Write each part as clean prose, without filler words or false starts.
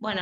Bueno,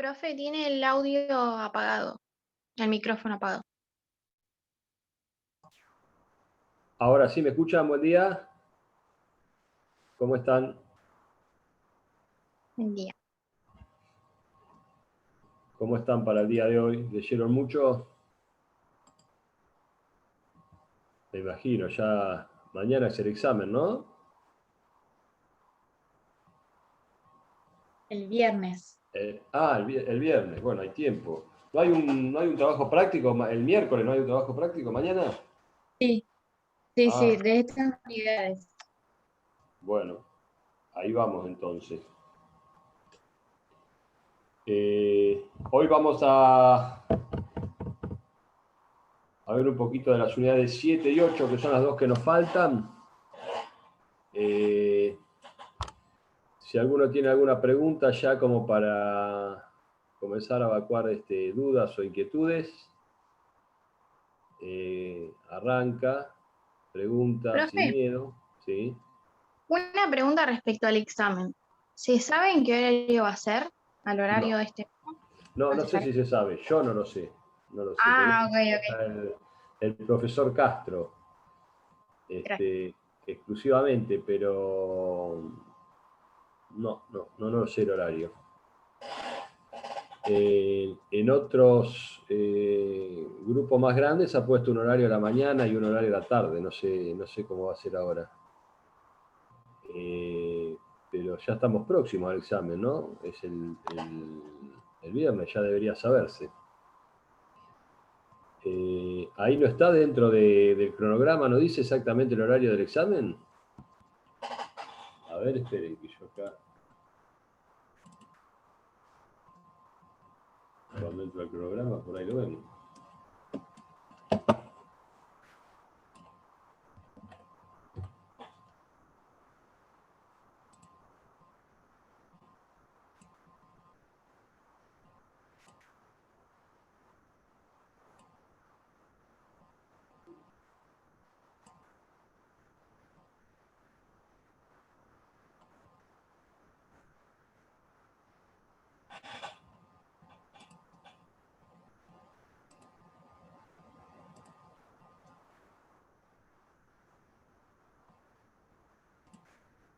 Profe, tiene el audio apagado, el micrófono apagado. Ahora sí, ¿me escuchan? Buen día. ¿Cómo están? Buen día. ¿Cómo están para el día de hoy? ¿Leyeron mucho? Me imagino, ya mañana es el examen, ¿no? El viernes. El viernes, bueno, hay tiempo. ¿No hay un trabajo práctico el miércoles? ¿No hay un trabajo práctico mañana? Sí, sí, Ah, sí, de estas unidades. bueno, ahí vamos entonces. Hoy vamos a ver un poquito de las unidades 7 y 8, que son las dos que nos faltan. Si alguno tiene alguna pregunta ya como para comenzar a evacuar dudas o inquietudes, arranca, pregunta sin Profe, miedo. ¿Sí? una pregunta respecto al examen. ¿Se sabe en qué horario va a ser? ¿Al horario No, de este? no ¿No se sé sabe? si se sabe, yo no lo sé, no lo sé, porque Ah, ok, eso ok. está el profesor Castro, Gracias. exclusivamente, pero no lo sé el horario. En otros grupos más grandes ha puesto un horario a la mañana y un horario a la tarde, no sé cómo va a ser ahora. Pero ya estamos próximos al examen, ¿no? Es el viernes, ya debería saberse. Ahí no está dentro del cronograma, ¿no dice exactamente el horario del examen? A ver, esperen que yo acá, cuando entro al cronograma, por ahí lo vemos.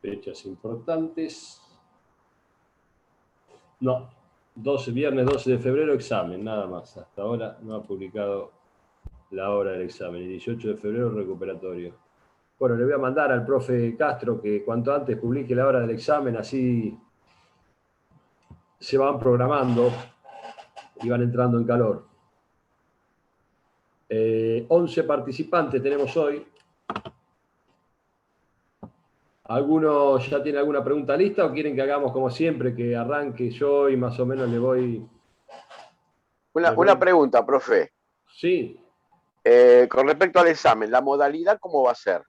Fechas importantes. No, viernes 12 de febrero, examen, nada más. Hasta ahora no ha publicado la hora del examen. El 18 de febrero, recuperatorio. Bueno, le voy a mandar al profe Castro que cuanto antes publique la hora del examen, así se van programando y van entrando en calor. 11 participantes tenemos hoy. ¿Alguno ya tiene alguna pregunta lista o quieren que hagamos como siempre, que arranque yo y más o menos le voy... Una pregunta, profe. Sí. Con respecto al examen, ¿la modalidad cómo va a ser?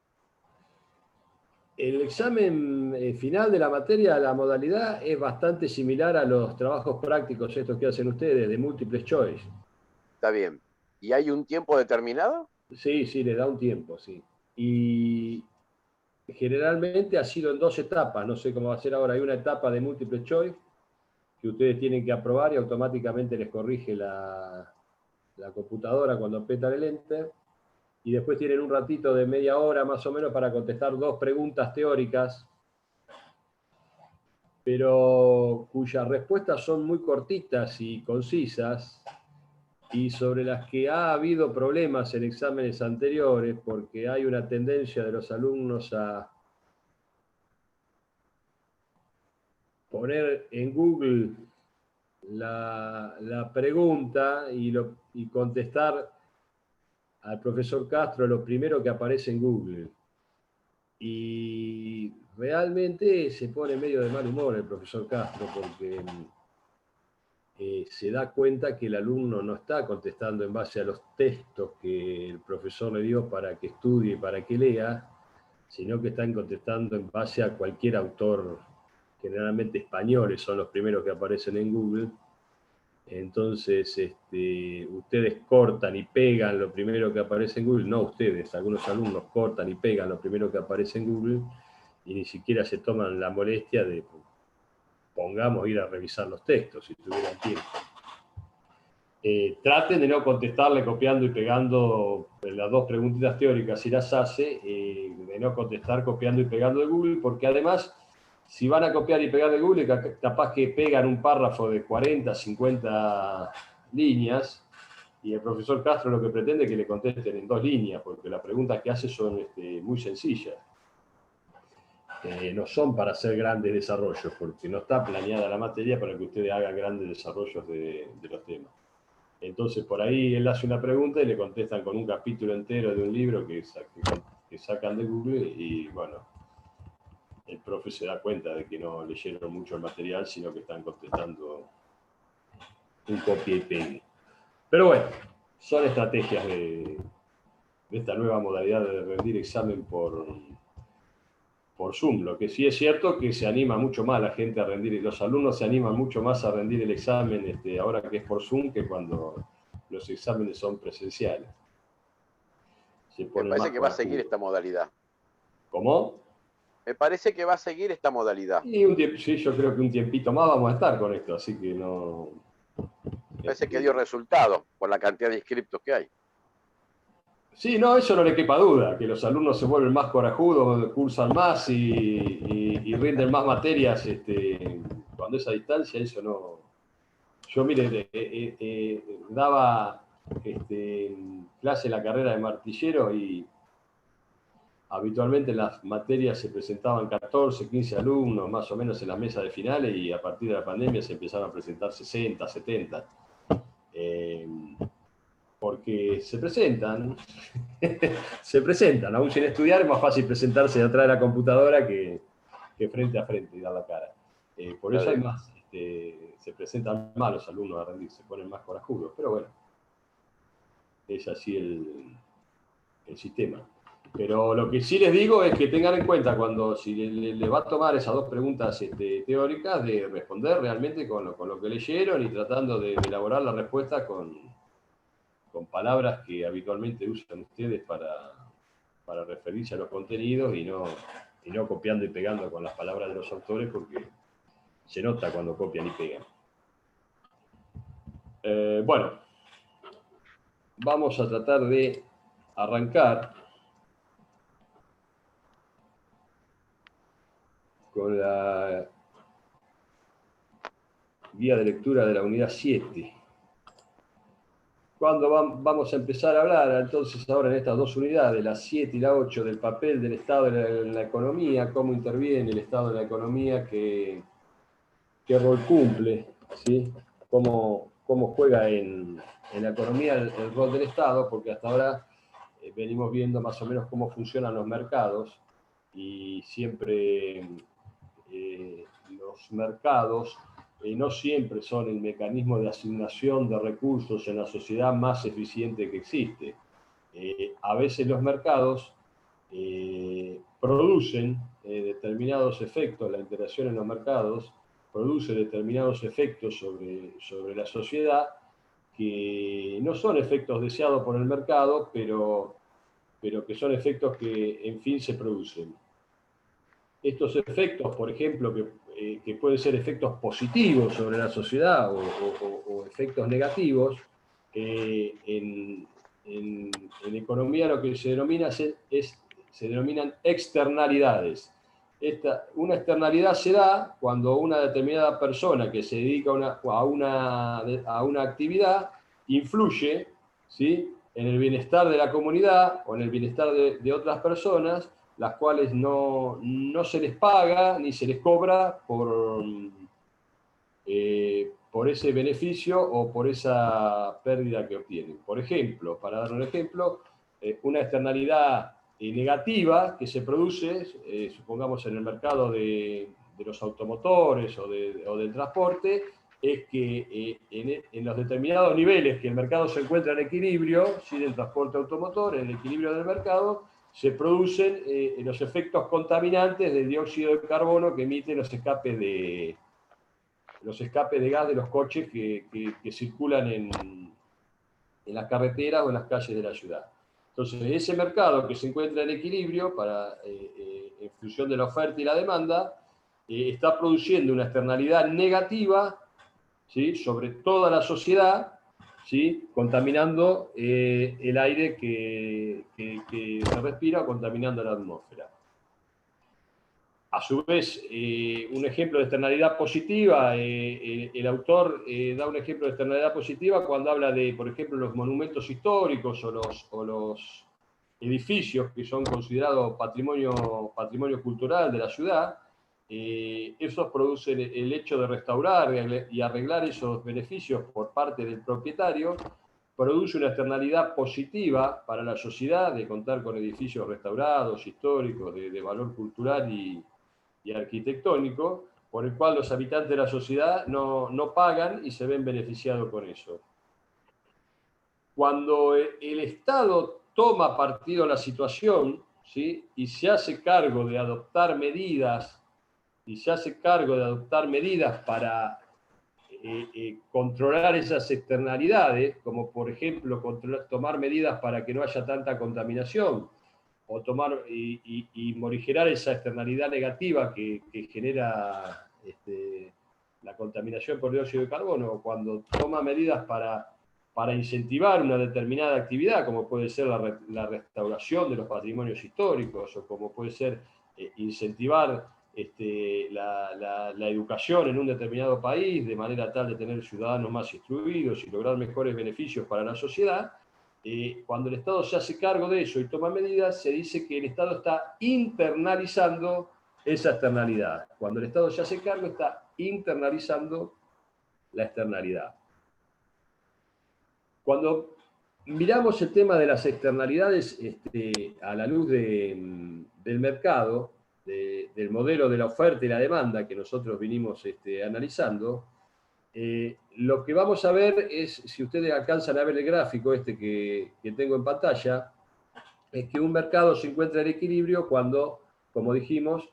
El examen final de la materia, la modalidad es bastante similar a los trabajos prácticos estos que hacen ustedes, de múltiples choice. Está bien. ¿Y hay un tiempo determinado? Sí, le da un tiempo, sí. Y generalmente ha sido en 2 etapas, no sé cómo va a ser ahora. Hay una etapa de múltiple choice que ustedes tienen que aprobar y automáticamente les corrige la computadora cuando apretan el enter. Y después tienen un ratito de media hora más o menos para contestar 2 preguntas teóricas, pero cuyas respuestas son muy cortitas y concisas, y sobre las que ha habido problemas en exámenes anteriores, porque hay una tendencia de los alumnos a poner en Google la pregunta y contestar al profesor Castro lo primero que aparece en Google. Y realmente se pone medio de mal humor el profesor Castro porque se da cuenta que el alumno no está contestando en base a los textos que el profesor le dio para que estudie y para que lea, sino que están contestando en base a cualquier autor, generalmente españoles son los primeros que aparecen en Google. Entonces, ustedes cortan y pegan lo primero que aparece en Google, no ustedes, algunos alumnos cortan y pegan lo primero que aparece en Google y ni siquiera se toman la molestia de pongamos ir a revisar los textos, si tuvieran tiempo. Traten de no contestarle copiando y pegando las dos preguntitas teóricas si las hace, de no contestar copiando y pegando de Google, porque además, si van a copiar y pegar de Google, capaz que pegan un párrafo de 40, 50 líneas, y el profesor Castro lo que pretende es que le contesten en 2 líneas, porque las preguntas que hace son muy sencillas. No son para hacer grandes desarrollos, porque no está planeada la materia para que ustedes hagan grandes desarrollos de los temas. Entonces, por ahí él hace una pregunta y le contestan con un capítulo entero de un libro que sacan de Google, y bueno, el profe se da cuenta de que no leyeron mucho el material, sino que están contestando un copia y pegue. Pero bueno, son estrategias de esta nueva modalidad de rendir examen por Zoom. Lo que sí es cierto que se anima mucho más la gente a rendir, y los alumnos se animan mucho más a rendir el examen ahora que es por Zoom que cuando los exámenes son presenciales. Me parece que va a seguir esta modalidad. ¿Cómo? Me parece que va a seguir esta modalidad. Y sí, yo creo que un tiempito más vamos a estar con esto, así que no... Parece que dio resultado por la cantidad de inscriptos que hay. Sí, no, eso no le quepa duda, que los alumnos se vuelven más corajudos, cursan más y rinden más materias cuando es a distancia, eso no... Yo, mire, daba clase en la carrera de martillero y habitualmente en las materias se presentaban 14, 15 alumnos, más o menos en la mesa de finales, y a partir de la pandemia se empezaron a presentar 60, 70. Porque se presentan, aún sin estudiar es más fácil presentarse atrás de la computadora que frente a frente y dar la cara. Por eso hay más, se presentan más los alumnos a rendir, se ponen más corajudos, pero bueno, es así el sistema. Pero lo que sí les digo es que tengan en cuenta cuando, si le va a tomar esas 2 preguntas teóricas, de responder realmente con lo que leyeron y tratando de elaborar la respuesta con palabras que habitualmente usan ustedes para referirse a los contenidos, y no copiando y pegando con las palabras de los autores, porque se nota cuando copian y pegan. Bueno, vamos a tratar de arrancar con la guía de lectura de la unidad 7. Cuando vamos a empezar a hablar, entonces, ahora en estas 2 unidades, la 7 y la 8, del papel del Estado en la economía, cómo interviene el Estado en la economía, qué rol cumple, ¿sí? Cómo juega en la economía el rol del Estado, porque hasta ahora venimos viendo más o menos cómo funcionan los mercados, y siempre los mercados no siempre son el mecanismo de asignación de recursos en la sociedad más eficiente que existe. A veces los mercados producen determinados efectos, la interacción en los mercados produce determinados efectos sobre la sociedad, que no son efectos deseados por el mercado, pero que son efectos que, en fin, se producen. Estos efectos, por ejemplo, que pueden ser efectos positivos sobre la sociedad o efectos negativos, en economía lo que se denomina se denominan externalidades. Una externalidad se da cuando una determinada persona que se dedica a una actividad influye, ¿sí?, en el bienestar de la comunidad o en el bienestar de otras personas, las cuales no se les paga ni se les cobra por ese beneficio o por esa pérdida que obtienen. Por ejemplo, para dar un ejemplo, una externalidad negativa que se produce, supongamos en el mercado de los automotores o del transporte, es que en los determinados niveles que el mercado se encuentra en equilibrio, sin el transporte automotor, en el equilibrio del mercado, se producen los efectos contaminantes del dióxido de carbono que emiten los escapes de gas de los coches que circulan en las carreteras o en las calles de la ciudad. Entonces, ese mercado que se encuentra en equilibrio en función de la oferta y la demanda, está produciendo una externalidad negativa, ¿sí?, sobre toda la sociedad, ¿sí?, contaminando el aire que se respira o contaminando la atmósfera. A su vez, un ejemplo de externalidad positiva, el autor da un ejemplo de externalidad positiva cuando habla de, por ejemplo, los monumentos históricos o los edificios que son considerados patrimonio cultural de la ciudad. Esos producen el hecho de restaurar y arreglar esos beneficios por parte del propietario, produce una externalidad positiva para la sociedad de contar con edificios restaurados, históricos, de valor cultural y arquitectónico, por el cual los habitantes de la sociedad no pagan y se ven beneficiados con eso. Cuando el Estado toma partido en la situación, ¿sí?, y se hace cargo de adoptar medidas, para controlar esas externalidades, como por ejemplo tomar medidas para que no haya tanta contaminación, o tomar y morigerar esa externalidad negativa que genera la contaminación por dióxido de carbono, o cuando toma medidas para incentivar una determinada actividad, como puede ser la restauración de los patrimonios históricos, o como puede ser incentivar la educación en un determinado país, de manera tal de tener ciudadanos más instruidos y lograr mejores beneficios para la sociedad. Cuando el Estado se hace cargo de eso y toma medidas, se dice que el Estado está internalizando esa externalidad. Cuando el Estado se hace cargo, está internalizando la externalidad. Cuando miramos el tema de las externalidades a la luz del mercado, del modelo de la oferta y la demanda que nosotros vinimos analizando, lo que vamos a ver es, si ustedes alcanzan a ver el gráfico que tengo en pantalla, es que un mercado se encuentra en equilibrio cuando, como dijimos,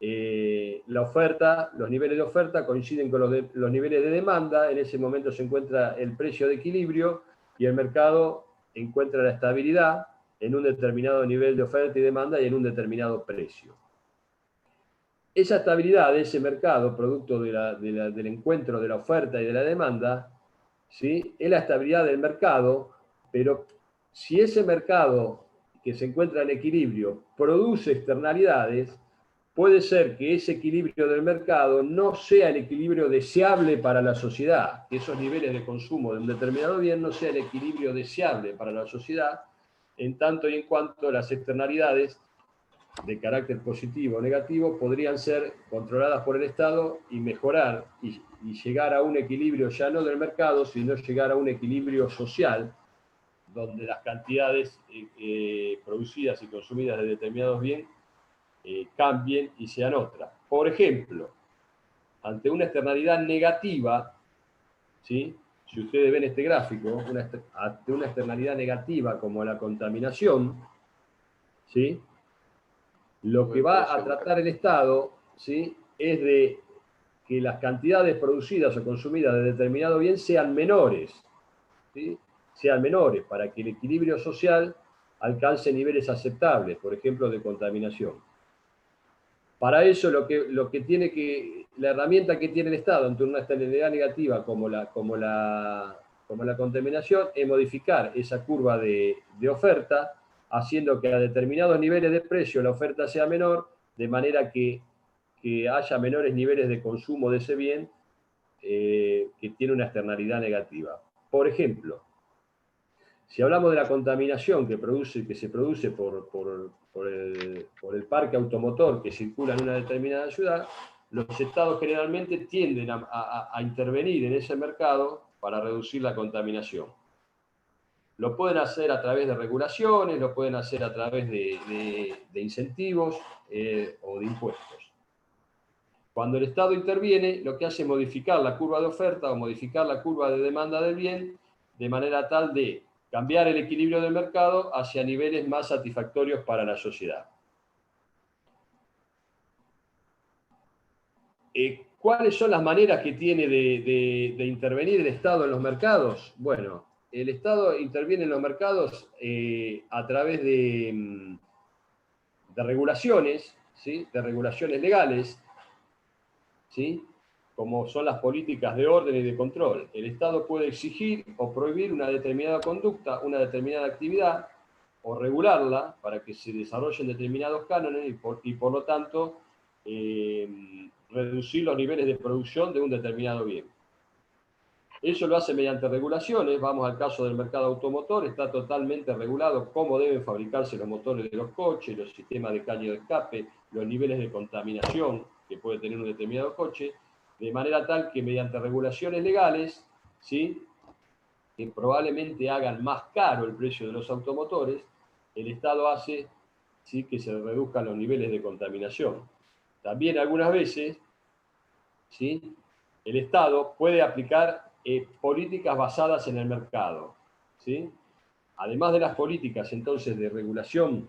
los niveles de oferta coinciden con los niveles de demanda. En ese momento se encuentra el precio de equilibrio y el mercado encuentra la estabilidad en un determinado nivel de oferta y demanda y en un determinado precio. Esa estabilidad de ese mercado, producto del encuentro de la oferta y de la demanda, ¿sí?, es la estabilidad del mercado, pero si ese mercado que se encuentra en equilibrio produce externalidades, puede ser que ese equilibrio del mercado no sea el equilibrio deseable para la sociedad, que esos niveles de consumo de un determinado bien no sea el equilibrio deseable para la sociedad, en tanto y en cuanto las externalidades de carácter positivo o negativo podrían ser controladas por el Estado y mejorar y llegar a un equilibrio ya no del mercado, sino llegar a un equilibrio social, donde las cantidades producidas y consumidas de determinados bienes cambien y sean otras. Por ejemplo, ante una externalidad negativa, ¿sí?, si ustedes ven este gráfico, ante una externalidad negativa como la contaminación, ¿sí?, lo que va a tratar el Estado, ¿sí?, es de que las cantidades producidas o consumidas de determinado bien sean menores, ¿sí?, sean menores, para que el equilibrio social alcance niveles aceptables, por ejemplo, de contaminación. Para eso la herramienta que tiene el Estado ante una externalidad negativa como la contaminación es modificar esa curva de oferta, haciendo que a determinados niveles de precio la oferta sea menor, de manera que haya menores niveles de consumo de ese bien que tiene una externalidad negativa. Por ejemplo, si hablamos de la contaminación que se produce por el parque automotor que circula en una determinada ciudad, los estados generalmente tienden a intervenir en ese mercado para reducir la contaminación. Lo pueden hacer a través de regulaciones, lo pueden hacer a través de incentivos o de impuestos. Cuando el Estado interviene, lo que hace es modificar la curva de oferta o modificar la curva de demanda del bien, de manera tal de cambiar el equilibrio del mercado hacia niveles más satisfactorios para la sociedad. ¿Cuáles son las maneras que tiene de intervenir el Estado en los mercados? Bueno, el Estado interviene en los mercados a través de regulaciones, ¿sí?, de regulaciones legales. ¿sí? Como son las políticas de orden y de control. El Estado puede exigir o prohibir una determinada conducta, una determinada actividad, o regularla para que se desarrollen determinados cánones y por lo tanto reducir los niveles de producción de un determinado bien. Eso lo hace mediante regulaciones. Vamos al caso del mercado automotor, está totalmente regulado cómo deben fabricarse los motores de los coches, los sistemas de caño de escape, los niveles de contaminación que puede tener un determinado coche, de manera tal que mediante regulaciones legales, ¿sí?, que probablemente hagan más caro el precio de los automotores, el Estado hace, ¿sí?, que se reduzcan los niveles de contaminación. También algunas veces, ¿sí?, el Estado puede aplicar políticas basadas en el mercado, ¿sí? Además de las políticas entonces de regulación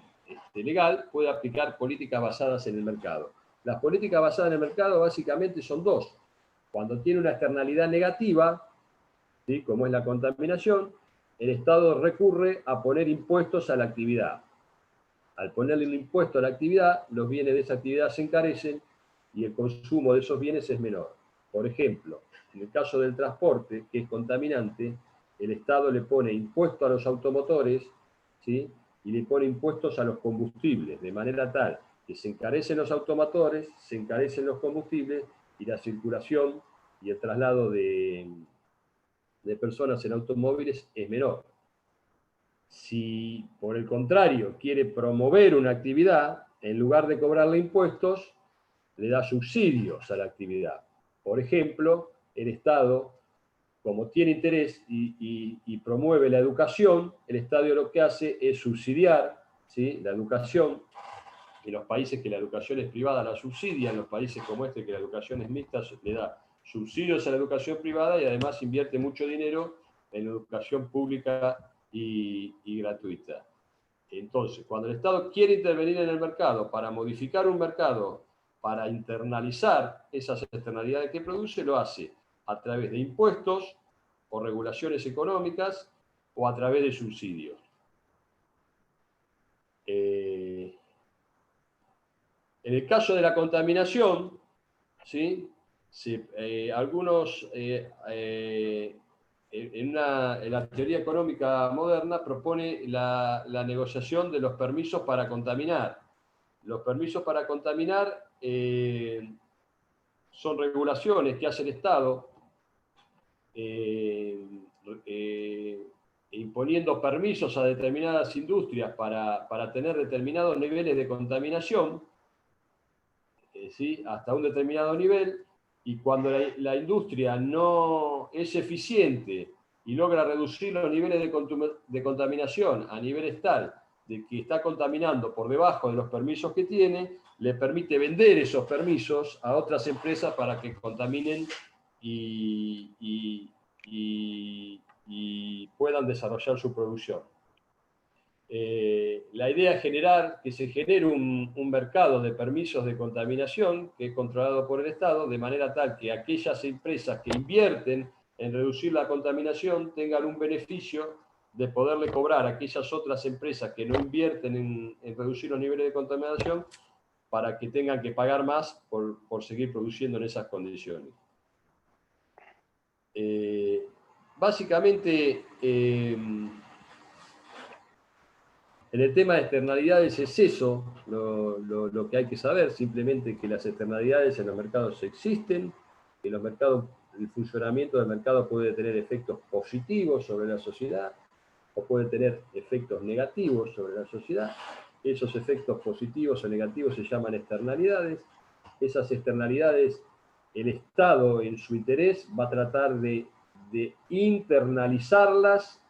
legal, puede aplicar políticas basadas en el mercado. Las políticas basadas en el mercado básicamente son dos. Cuando tiene una externalidad negativa, ¿sí?, como es la contaminación, el Estado recurre a poner impuestos a la actividad. Al ponerle el impuesto a la actividad, los bienes de esa actividad se encarecen y el consumo de esos bienes es menor. Por ejemplo, en el caso del transporte, que es contaminante, el Estado le pone impuesto a los automotores, ¿sí?, y le pone impuestos a los combustibles, de manera tal que se encarecen los automotores, se encarecen los combustibles y la circulación y el traslado de personas en automóviles es menor. Si, por el contrario, quiere promover una actividad, en lugar de cobrarle impuestos, le da subsidios a la actividad. Por ejemplo, el Estado, como tiene interés y promueve la educación, el Estado lo que hace es subsidiar, ¿sí?, la educación. En los países que la educación es privada la subsidia, en los países como este que la educación es mixta, le da subsidios a la educación privada y además invierte mucho dinero en educación pública y gratuita. Entonces, cuando el Estado quiere intervenir en el mercado para modificar un mercado, para internalizar esas externalidades que produce, lo hace a través de impuestos o regulaciones económicas o a través de subsidios. En el caso de la contaminación, ¿sí?, algunos, en la teoría económica moderna propone la negociación de los permisos para contaminar. Los permisos para contaminar son regulaciones que hace el Estado imponiendo permisos a determinadas industrias para tener determinados niveles de contaminación, ¿sí?, hasta un determinado nivel, y cuando la industria no es eficiente y logra reducir los niveles de contaminación a niveles tal de que está contaminando por debajo de los permisos que tiene, le permite vender esos permisos a otras empresas para que contaminen y puedan desarrollar su producción. La idea es que se genere un mercado de permisos de contaminación que es controlado por el Estado, de manera tal que aquellas empresas que invierten en reducir la contaminación tengan un beneficio de poderle cobrar a aquellas otras empresas que no invierten en reducir los niveles de contaminación para que tengan que pagar más por seguir produciendo en esas condiciones. Básicamente, en el tema de externalidades es eso lo que hay que saber, simplemente que las externalidades en los mercados existen, que el funcionamiento del mercado puede tener efectos positivos sobre la sociedad o puede tener efectos negativos sobre la sociedad. Esos efectos positivos o negativos se llaman externalidades. Esas externalidades, el Estado en su interés va a tratar de internalizarlas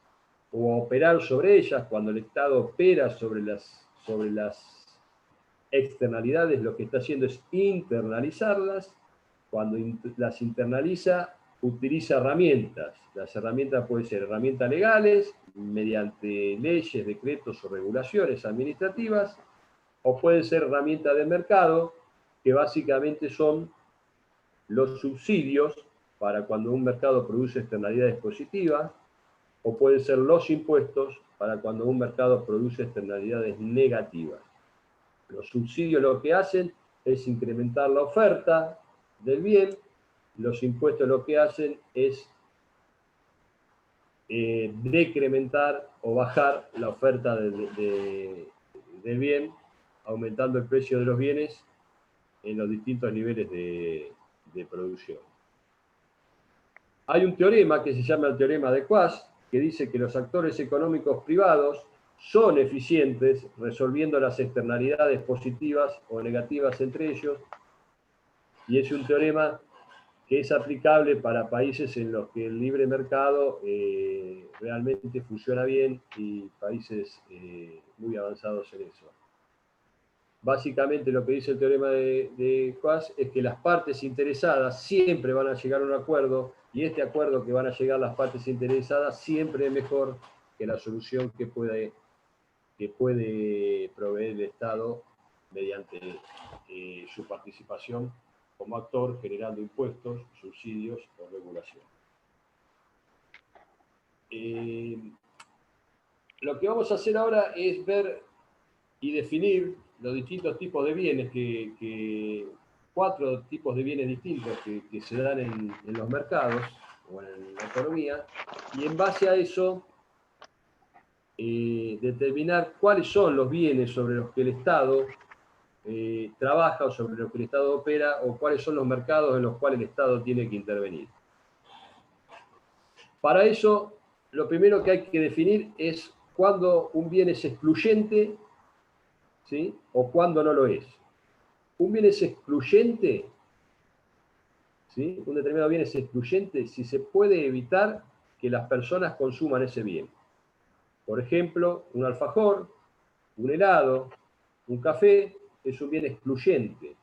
o operar sobre ellas. Cuando el Estado opera sobre las externalidades, lo que está haciendo es internalizarlas. Cuando las internaliza, utiliza herramientas. Las herramientas pueden ser herramientas legales, mediante leyes, decretos o regulaciones administrativas, o pueden ser herramientas de mercado, que básicamente son los subsidios para cuando un mercado produce externalidades positivas, o pueden ser los impuestos para cuando un mercado produce externalidades negativas. Los subsidios lo que hacen es incrementar la oferta del bien, los impuestos lo que hacen es decrementar o bajar la oferta del bien, aumentando el precio de los bienes en los distintos niveles de producción. Hay un teorema que se llama el teorema de Quast, que dice que los actores económicos privados son eficientes resolviendo las externalidades positivas o negativas entre ellos, y es un teorema que es aplicable para países en los que el libre mercado realmente funciona bien y países muy avanzados en eso. Básicamente lo que dice el teorema de Quast es que las partes interesadas siempre van a llegar a un acuerdo, y este acuerdo que van a llegar las partes interesadas siempre es mejor que la solución que puede proveer el Estado mediante su participación como actor, generando impuestos, subsidios o regulación. Lo que vamos a hacer ahora es ver y definir los distintos tipos de bienes, 4 tipos de bienes distintos que se dan en los mercados o en la economía, y en base a eso determinar cuáles son los bienes sobre los que el Estado trabaja o sobre los que el Estado opera, o cuáles son los mercados en los cuales el Estado tiene que intervenir. Para eso, lo primero que hay que definir es cuándo un bien es excluyente, ¿sí?, o cuándo no lo es. Un bien es excluyente, ¿sí?, un determinado bien es excluyente si se puede evitar que las personas consuman ese bien. Por ejemplo, un alfajor, un helado, un café es un bien excluyente,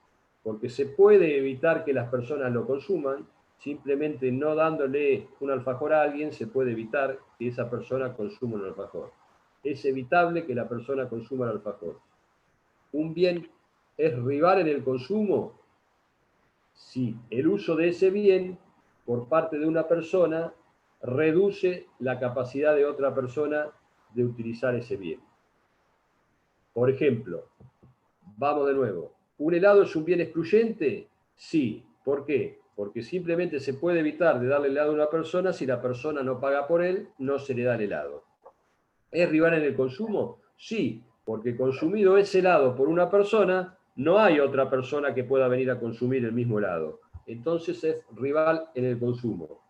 porque se puede evitar que las personas lo consuman. Simplemente no dándole un alfajor a alguien se puede evitar que esa persona consuma un alfajor. Es evitable que la persona consuma el alfajor. Un bien es rival en el consumo si el uso de ese bien por parte de una persona reduce la capacidad de otra persona de utilizar ese bien. Por ejemplo, vamos de nuevo. ¿Un helado es un bien excluyente? Sí. ¿Por qué? Porque simplemente se puede evitar de darle helado a una persona si la persona no paga por él, no se le da el helado. ¿Es rival en el consumo? Sí, porque consumido ese helado por una persona, no hay otra persona que pueda venir a consumir el mismo helado. Entonces es rival en el consumo.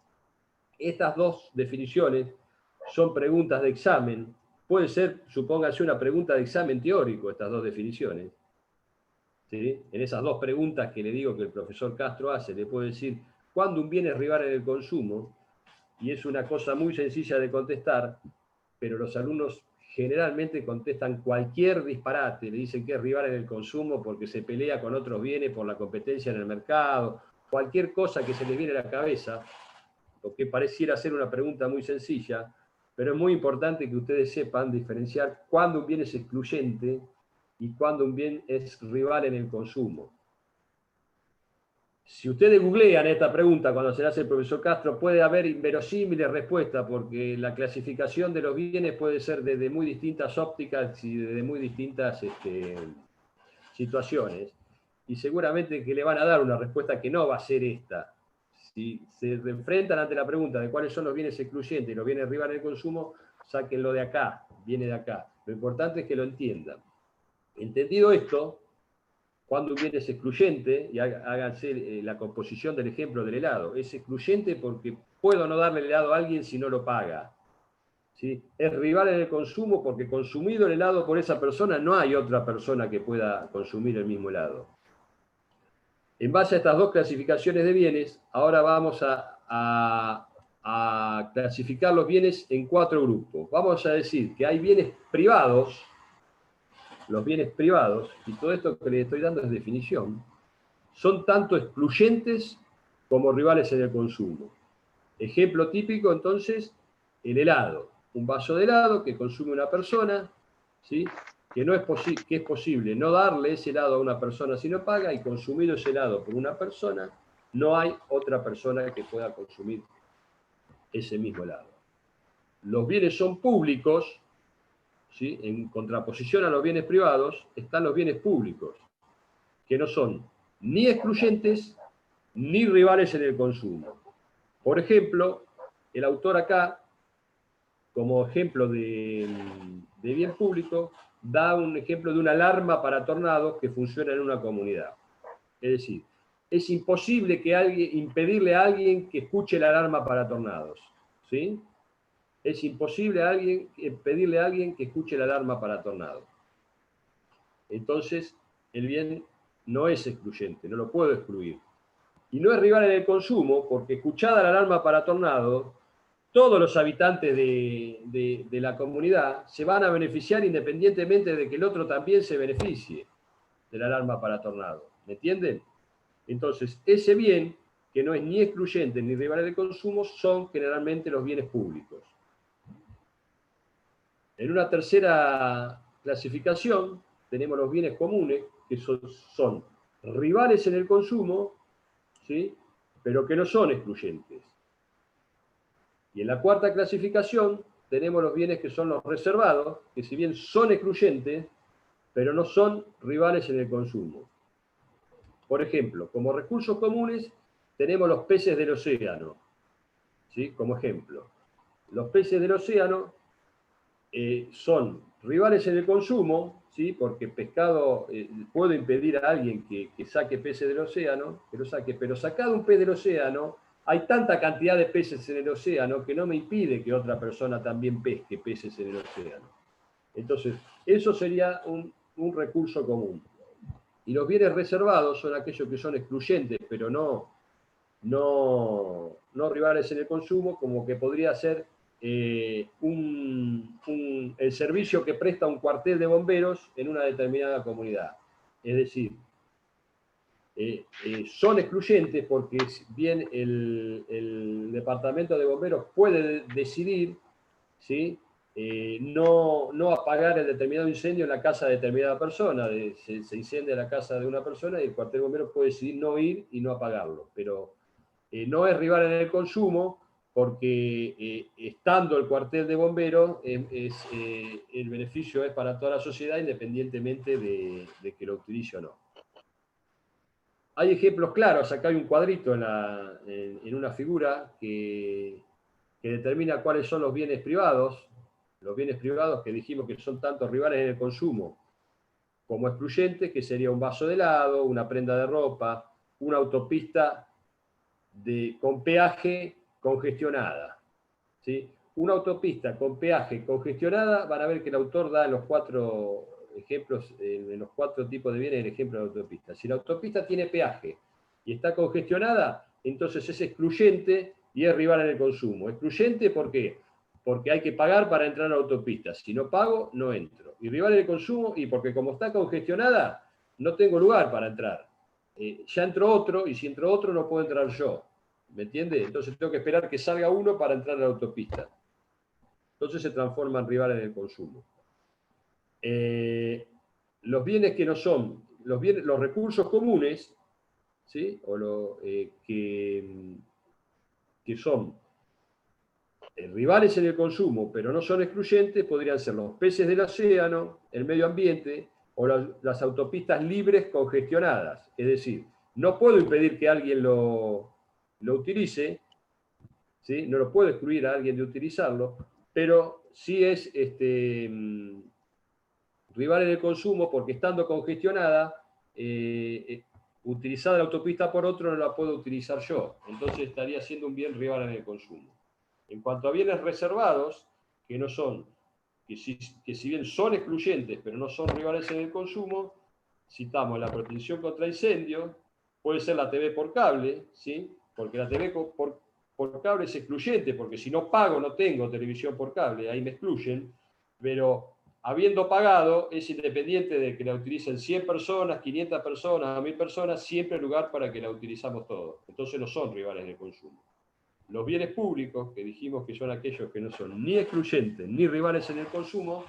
Estas dos definiciones son preguntas de examen. Puede ser, supóngase, una pregunta de examen teórico, estas dos definiciones. ¿Sí? En esas dos preguntas que le digo que el profesor Castro hace, le puedo decir cuándo un bien es rival en el consumo, y es una cosa muy sencilla de contestar, pero los alumnos generalmente contestan cualquier disparate, le dicen que es rival en el consumo porque se pelea con otros bienes por la competencia en el mercado, cualquier cosa que se les viene a la cabeza, porque pareciera ser una pregunta muy sencilla, pero es muy importante que ustedes sepan diferenciar cuándo un bien es excluyente y cuándo un bien es rival en el consumo. Si ustedes googlean esta pregunta cuando se la hace el profesor Castro, puede haber inverosímiles respuestas, porque la clasificación de los bienes puede ser desde muy distintas ópticas y desde muy distintas situaciones, y seguramente que le van a dar una respuesta que no va a ser esta. Si se enfrentan ante la pregunta de cuáles son los bienes excluyentes y los bienes rivales del consumo, sáquenlo de acá, viene de acá. Lo importante es que lo entiendan. Entendido esto, cuando un bien es excluyente, y háganse la composición del ejemplo del helado, es excluyente porque puedo no darle el helado a alguien si no lo paga. ¿Sí? Es rival en el consumo porque consumido el helado por esa persona, no hay otra persona que pueda consumir el mismo helado. En base a estas dos clasificaciones de bienes, ahora vamos a clasificar los bienes en 4 grupos. Vamos a decir que hay bienes privados, los bienes privados, y todo esto que les estoy dando es definición, son tanto excluyentes como rivales en el consumo. Ejemplo típico, entonces, el helado. Un vaso de helado que consume una persona, ¿sí?, que es posible no darle ese helado a una persona si no paga, y consumido ese helado por una persona, no hay otra persona que pueda consumir ese mismo helado. Los bienes son públicos, ¿sí? En contraposición a los bienes privados están los bienes públicos, que no son ni excluyentes ni rivales en el consumo. Por ejemplo, el autor acá, como ejemplo de bien público, da un ejemplo de una alarma para tornados que funciona en una comunidad. Es decir, es imposible impedirle a alguien que escuche la alarma para tornados, ¿sí? Es imposible pedirle a alguien que escuche la alarma para tornados. Entonces, el bien no es excluyente, no lo puedo excluir. Y no es rival en el consumo, porque escuchada la alarma para tornado, todos los habitantes de la comunidad se van a beneficiar independientemente de que el otro también se beneficie de la alarma para tornado. ¿Me entienden? Entonces, ese bien, que no es ni excluyente ni rival del consumo, son generalmente los bienes públicos. En una tercera clasificación tenemos los bienes comunes, que son rivales en el consumo, ¿sí? Pero que no son excluyentes. Y en la cuarta clasificación tenemos los bienes que son los reservados, que si bien son excluyentes, pero no son rivales en el consumo. Por ejemplo, como recursos comunes tenemos los peces del océano, ¿sí? Como ejemplo. Los peces del océano son rivales en el consumo, ¿sí? Porque pescado, puedo impedir a alguien que saque peces del océano, que lo saque, pero sacado un pez del océano, hay tanta cantidad de peces en el océano que no me impide que otra persona también pesque peces en el océano. Entonces, eso sería un recurso común. Y los bienes reservados son aquellos que son excluyentes, pero no rivales en el consumo, como que podría ser el servicio que presta un cuartel de bomberos en una determinada comunidad. Es decir, son excluyentes porque bien el departamento de bomberos puede decidir, ¿sí? No apagar el determinado incendio en la casa de determinada persona. Se incendia la casa de una persona y el cuartel de bomberos puede decidir no ir y no apagarlo. Pero no es rival en el consumo porque estando el cuartel de bomberos, el beneficio es para toda la sociedad independientemente de que lo utilice o no. Hay ejemplos claros, acá hay un cuadrito en una figura que determina cuáles son los bienes privados que dijimos que son tanto rivales en el consumo como excluyentes, que sería un vaso de helado, una prenda de ropa, una autopista con peaje congestionada, ¿sí? Una autopista con peaje congestionada, van a ver que el autor da en los 4 ejemplos, en los 4 tipos de bienes, el ejemplo de la autopista. Si la autopista tiene peaje y está congestionada, entonces es excluyente y es rival en el consumo. Excluyente, ¿por qué? Porque hay que pagar para entrar a la autopista. Si no pago, no entro. Y rival en el consumo, y porque como está congestionada, no tengo lugar para entrar. Ya entró otro, y si entró otro no puedo entrar yo. ¿Me entiende? Entonces tengo que esperar que salga uno para entrar a la autopista. Entonces se transforma en rival en el consumo. Los bienes que no son, los recursos comunes, ¿sí? O que son rivales en el consumo, pero no son excluyentes, podrían ser los peces del océano, el medio ambiente, o las autopistas libres congestionadas. Es decir, no puedo impedir que alguien lo utilice, ¿sí? No lo puedo excluir a alguien de utilizarlo, pero sí es rival en el consumo porque estando congestionada, utilizada la autopista por otro no la puedo utilizar yo. Entonces estaría siendo un bien rival en el consumo. En cuanto a bienes reservados, que no son, que si bien son excluyentes, pero no son rivales en el consumo, citamos la protección contra incendio, puede ser la TV por cable, ¿sí? Porque la TV por cable es excluyente, porque si no pago no tengo televisión por cable, ahí me excluyen, pero habiendo pagado es independiente de que la utilicen 100 personas, 500 personas, 1000 personas, siempre hay lugar para que la utilizamos todos. Entonces no son rivales en el consumo. Los bienes públicos, que dijimos que son aquellos que no son ni excluyentes ni rivales en el consumo,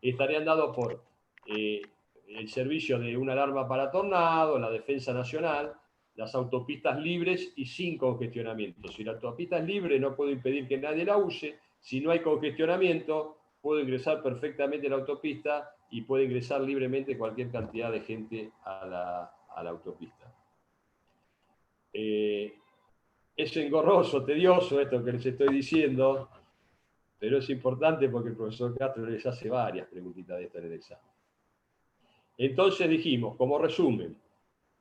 estarían dados por el servicio de una alarma para tornado, la defensa nacional, las autopistas libres y sin congestionamiento. Si la autopista es libre, no puedo impedir que nadie la use. Si no hay congestionamiento, puedo ingresar perfectamente a la autopista y puede ingresar libremente cualquier cantidad de gente a la autopista. Es engorroso, tedioso esto que les estoy diciendo, pero es importante porque el profesor Castro les hace varias preguntitas de esta en el examen. Entonces dijimos, como resumen,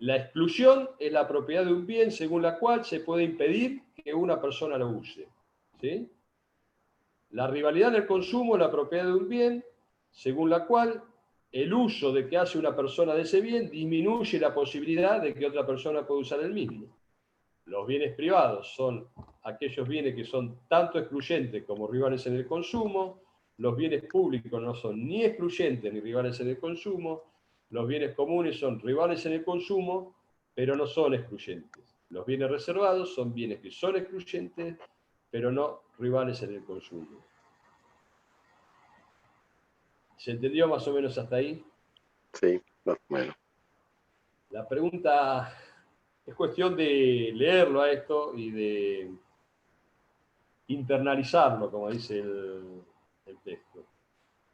la exclusión es la propiedad de un bien según la cual se puede impedir que una persona lo use. ¿Sí? La rivalidad en el consumo es la propiedad de un bien según la cual el uso de que hace una persona de ese bien disminuye la posibilidad de que otra persona pueda usar el mismo. Los bienes privados son aquellos bienes que son tanto excluyentes como rivales en el consumo. Los bienes públicos no son ni excluyentes ni rivales en el consumo. Los bienes comunes son rivales en el consumo, pero no son excluyentes. Los bienes reservados son bienes que son excluyentes, pero no rivales en el consumo. ¿Se entendió más o menos hasta ahí? Sí, más o menos. La pregunta es cuestión de leerlo a esto y de internalizarlo, como dice el texto.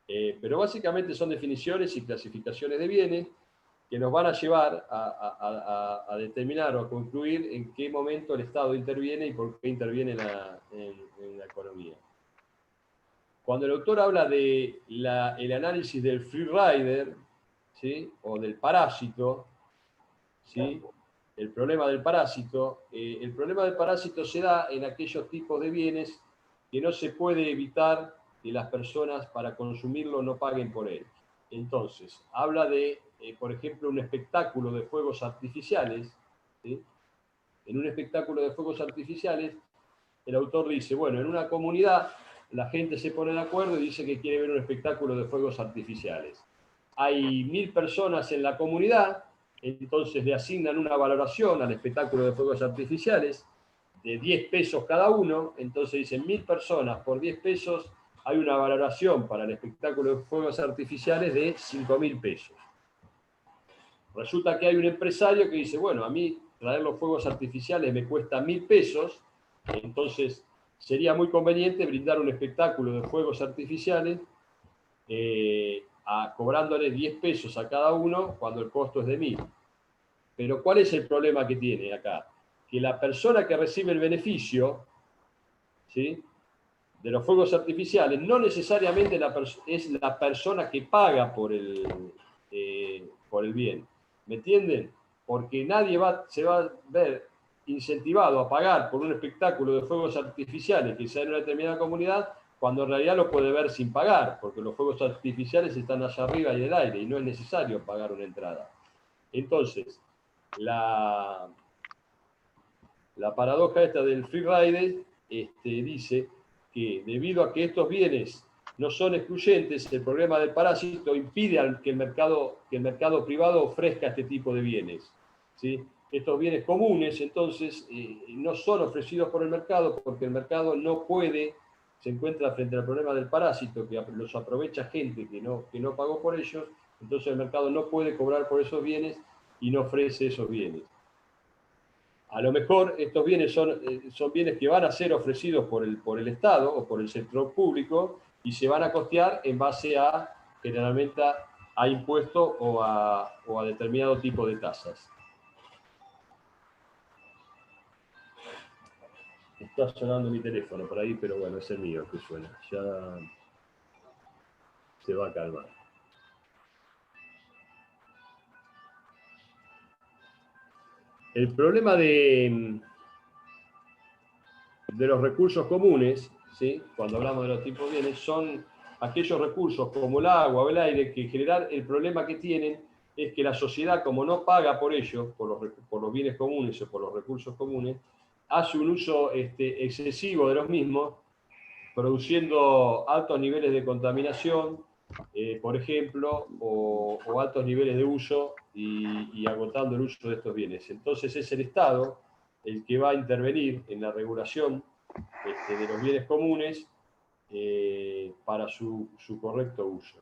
Pero básicamente son definiciones y clasificaciones de bienes que nos van a llevar a determinar o a concluir en qué momento el Estado interviene y por qué interviene en la economía. Cuando el autor habla de el análisis del free rider, ¿sí? O del parásito, ¿sí? El problema del parásito se da en aquellos tipos de bienes que no se puede evitar que las personas para consumirlo no paguen por él. Entonces, habla de, por ejemplo, un espectáculo de fuegos artificiales, ¿sí? En un espectáculo de fuegos artificiales, el autor dice, bueno, en una comunidad la gente se pone de acuerdo y dice que quiere ver un espectáculo de fuegos artificiales. Hay 1000 personas en la comunidad, entonces le asignan una valoración al espectáculo de fuegos artificiales de 10 pesos cada uno, entonces dicen 1000 personas por 10 pesos, hay una valoración para el espectáculo de fuegos artificiales de 5000 pesos. Resulta que hay un empresario que dice, bueno, a mí traer los fuegos artificiales me cuesta 1000 pesos, entonces sería muy conveniente brindar un espectáculo de fuegos artificiales cobrándole 10 pesos a cada uno cuando el costo es de 1000. Pero ¿cuál es el problema que tiene acá? Que la persona que recibe el beneficio, ¿sí?, de los fuegos artificiales no necesariamente es la persona que paga por el bien. ¿Me entienden? Porque nadie se va a ver incentivado a pagar por un espectáculo de fuegos artificiales que sea en una determinada comunidad, cuando en realidad lo puede ver sin pagar, porque los fuegos artificiales están allá arriba y en el aire, y no es necesario pagar una entrada. Entonces, la paradoja esta del free rider dice que debido a que estos bienes no son excluyentes, el problema del parásito impide que el mercado privado ofrezca este tipo de bienes, ¿sí? Estos bienes comunes, entonces, no son ofrecidos por el mercado porque el mercado no puede, se encuentra frente al problema del parásito, que los aprovecha gente que no pagó por ellos, entonces el mercado no puede cobrar por esos bienes y no ofrece esos bienes. A lo mejor estos bienes son bienes que van a ser ofrecidos por el Estado o por el sector público y se van a costear en base generalmente a impuestos o a determinado tipo de tasas. Está sonando mi teléfono por ahí, pero bueno, es el mío que suena. Ya se va a calmar. El problema de los recursos comunes, ¿sí?, cuando hablamos de los tipos de bienes, son aquellos recursos como el agua o el aire que en general el problema que tienen es que la sociedad, como no paga por ellos, por los bienes comunes o por los recursos comunes, hace un uso excesivo de los mismos, produciendo altos niveles de contaminación, por ejemplo, o altos niveles de uso y agotando el uso de estos bienes. Entonces es el Estado el que va a intervenir en la regulación de los bienes comunes para su correcto uso.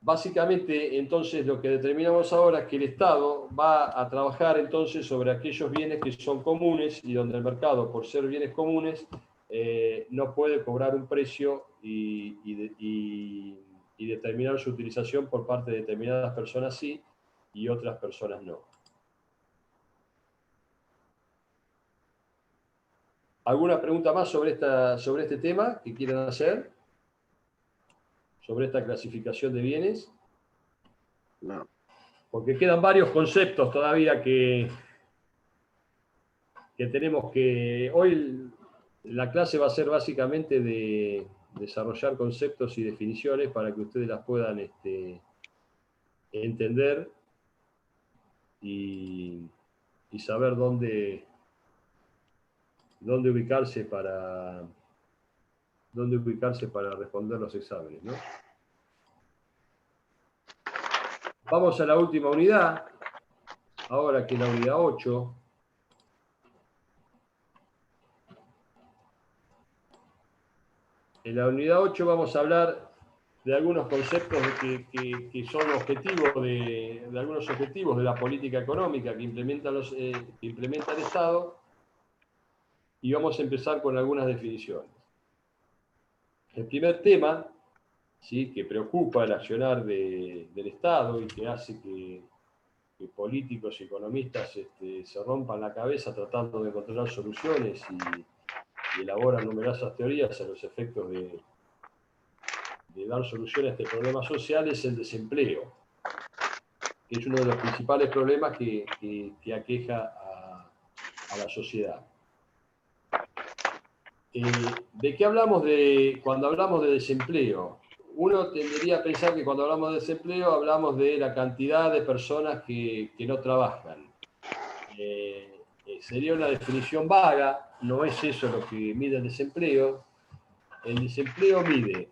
Básicamente, entonces, lo que determinamos ahora es que el Estado va a trabajar entonces sobre aquellos bienes que son comunes y donde el mercado, por ser bienes comunes, no puede cobrar un precio y determinar su utilización por parte de determinadas personas sí, y otras personas no. ¿Alguna pregunta más sobre este tema que quieran hacer? ¿Sobre esta clasificación de bienes? No. Porque quedan varios conceptos todavía que tenemos que... Hoy la clase va a ser básicamente de desarrollar conceptos y definiciones para que ustedes las puedan entender y saber dónde ubicarse para responder los exámenes, ¿no? Vamos a la última unidad, ahora que es la unidad 8. En la unidad 8 vamos a hablar de algunos conceptos que son objetivos de algunos objetivos de la política económica que implementa el Estado, y vamos a empezar con algunas definiciones. El primer tema, ¿sí?, que preocupa el accionar del Estado y que hace que políticos y economistas se rompan la cabeza tratando de encontrar soluciones y elaboran numerosas teorías a los efectos de dar solución a este problema social, es el desempleo, que es uno de los principales problemas que aqueja a la sociedad. ¿De qué hablamos cuando hablamos de desempleo? Uno tendería a pensar que cuando hablamos de desempleo hablamos de la cantidad de personas que no trabajan. Sería una definición vaga, no es eso lo que mide el desempleo. El desempleo mide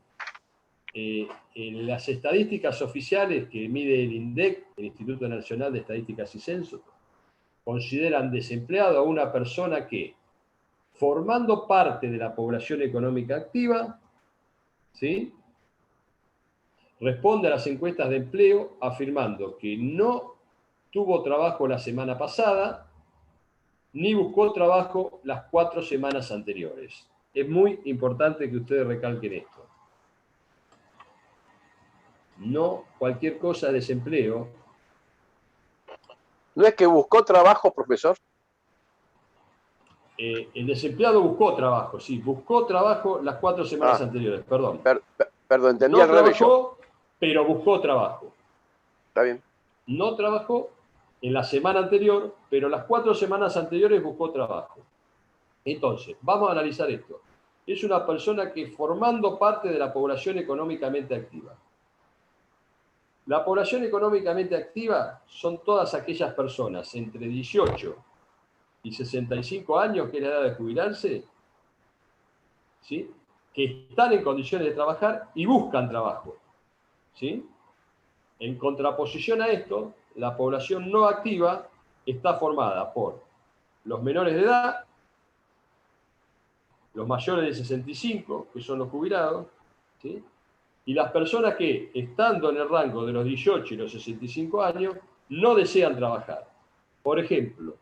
en las estadísticas oficiales que mide el INDEC, el Instituto Nacional de Estadísticas y Censos, consideran desempleado a una persona que, formando parte de la población económica activa, ¿sí?, responde a las encuestas de empleo afirmando que no tuvo trabajo la semana pasada, ni buscó trabajo las 4 semanas anteriores. Es muy importante que ustedes recalquen esto. No cualquier cosa de desempleo. ¿No es que buscó trabajo, profesor? El desempleado buscó trabajo, sí, buscó trabajo las 4 semanas anteriores, perdón. Perdón, entendí No al revés yo. trabajó, pero buscó trabajo. Está bien. No trabajó en la semana anterior, pero las 4 semanas anteriores buscó trabajo. Entonces, vamos a analizar esto. Es una persona que, formando parte de la población económicamente activa. La población económicamente activa son todas aquellas personas entre 18 y 65 años, que es la edad de jubilarse, ¿sí?, que están en condiciones de trabajar y buscan trabajo, ¿sí? En contraposición a esto, la población no activa está formada por los menores de edad, los mayores de 65, que son los jubilados, ¿sí?, y las personas que, estando en el rango de los 18 y los 65 años, no desean trabajar. Por ejemplo,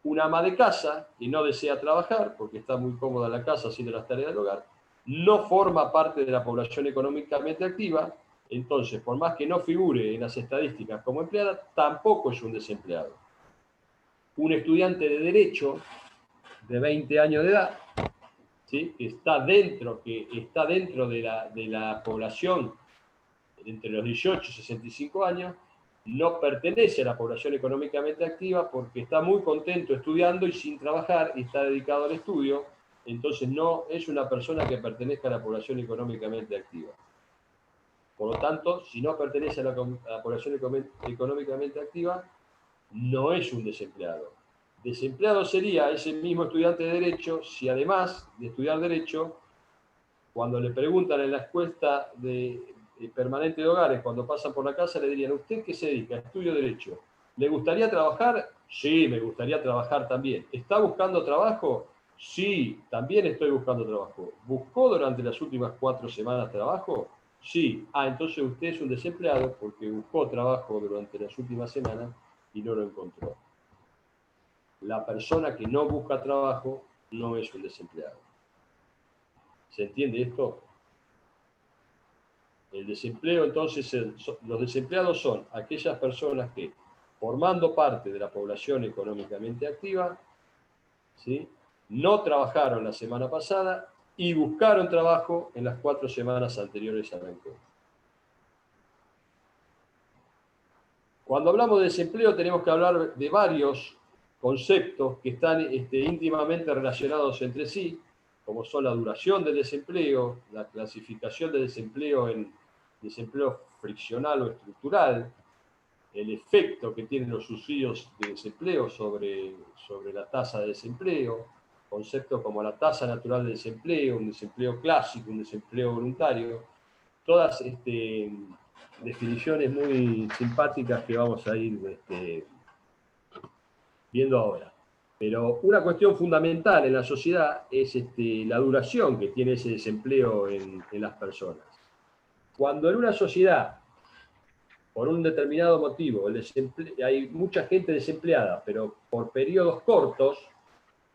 una ama de casa que no desea trabajar porque está muy cómoda en la casa haciendo las tareas del hogar, no forma parte de la población económicamente activa. Entonces, por más que no figure en las estadísticas como empleada, tampoco es un desempleado. Un estudiante de Derecho de 20 años de edad, ¿sí?, que está dentro de la población entre los 18 y 65 años, no pertenece a la población económicamente activa porque está muy contento estudiando y sin trabajar y está dedicado al estudio. Entonces no es una persona que pertenezca a la población económicamente activa. Por lo tanto, si no pertenece a la población económicamente activa, no es un desempleado. Desempleado sería ese mismo estudiante de Derecho si, además de estudiar Derecho, cuando le preguntan en la encuesta permanente de hogares, cuando pasan por la casa, le dirían: ¿usted qué se dedica? Estudio Derecho. ¿Le gustaría trabajar? Sí, me gustaría trabajar también. ¿Está buscando trabajo? Sí, también estoy buscando trabajo. ¿Buscó durante las últimas 4 semanas trabajo? Sí. Entonces usted es un desempleado porque buscó trabajo durante las últimas semanas y no lo encontró. La persona que no busca trabajo no es un desempleado. ¿Se entiende esto? El desempleo, entonces, los desempleados son aquellas personas que, formando parte de la población económicamente activa, ¿sí?, no trabajaron la semana pasada y buscaron trabajo en las 4 semanas anteriores al encuentro. Cuando hablamos de desempleo tenemos que hablar de varios conceptos que están íntimamente relacionados entre sí, como son la duración del desempleo, la clasificación de desempleo en desempleo friccional o estructural, el efecto que tienen los subsidios de desempleo sobre la tasa de desempleo, conceptos como la tasa natural de desempleo, un desempleo clásico, un desempleo voluntario, todas definiciones muy simpáticas que vamos a ir viendo ahora. Pero una cuestión fundamental en la sociedad es la duración que tiene ese desempleo en las personas. Cuando en una sociedad, por un determinado motivo, hay mucha gente desempleada, pero por periodos cortos,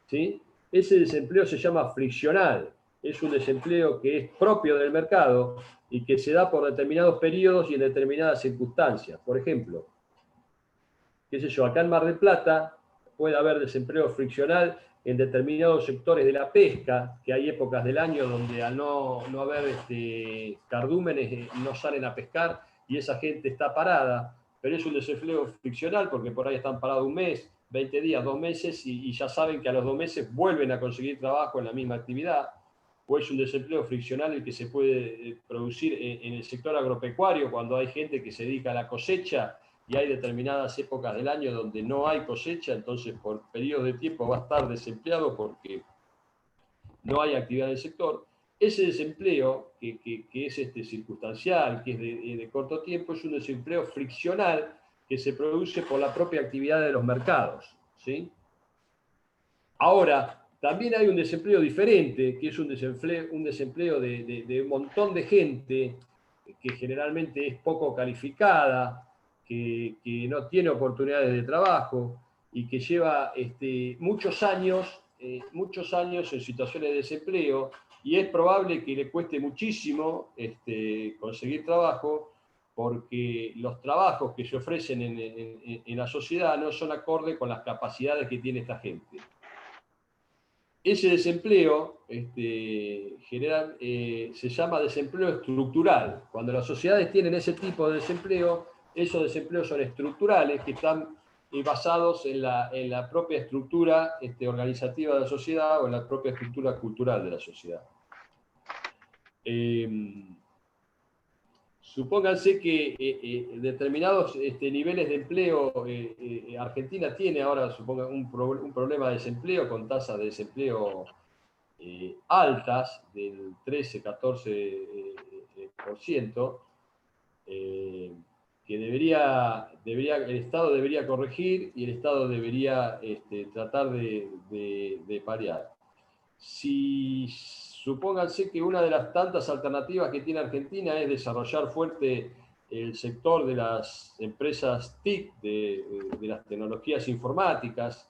¿sí?, ese desempleo se llama friccional. Es un desempleo que es propio del mercado y que se da por determinados periodos y en determinadas circunstancias. Por ejemplo, qué sé yo, acá en Mar del Plata puede haber desempleo friccional en determinados sectores de la pesca, que hay épocas del año donde al no haber cardúmenes no salen a pescar y esa gente está parada, pero es un desempleo friccional porque por ahí están parados un mes, 20 días, 2 meses y ya saben que a los 2 meses vuelven a conseguir trabajo en la misma actividad. O es un desempleo friccional el que se puede producir en el sector agropecuario cuando hay gente que se dedica a la cosecha y hay determinadas épocas del año donde no hay cosecha, entonces por periodos de tiempo va a estar desempleado porque no hay actividad en el sector. Ese desempleo, que es circunstancial, que es de corto tiempo, es un desempleo friccional que se produce por la propia actividad de los mercados, ¿sí? Ahora, también hay un desempleo diferente, que es un desempleo de un montón de gente que generalmente es poco calificada, que no tiene oportunidades de trabajo y que lleva muchos años en situaciones de desempleo, y es probable que le cueste muchísimo conseguir trabajo porque los trabajos que se ofrecen en la sociedad no son acordes con las capacidades que tiene esta gente. Ese desempleo se llama desempleo estructural. Cuando las sociedades tienen ese tipo de desempleo, esos desempleos son estructurales, que están basados en la propia estructura organizativa de la sociedad o en la propia estructura cultural de la sociedad. Supónganse que determinados niveles de empleo, Argentina tiene ahora, supongan, un problema de desempleo con tasas de desempleo altas, del 13-14%, que el Estado debería corregir y el Estado debería tratar de paliar. Supónganse que una de las tantas alternativas que tiene Argentina es desarrollar fuerte el sector de las empresas TIC, de las tecnologías informáticas.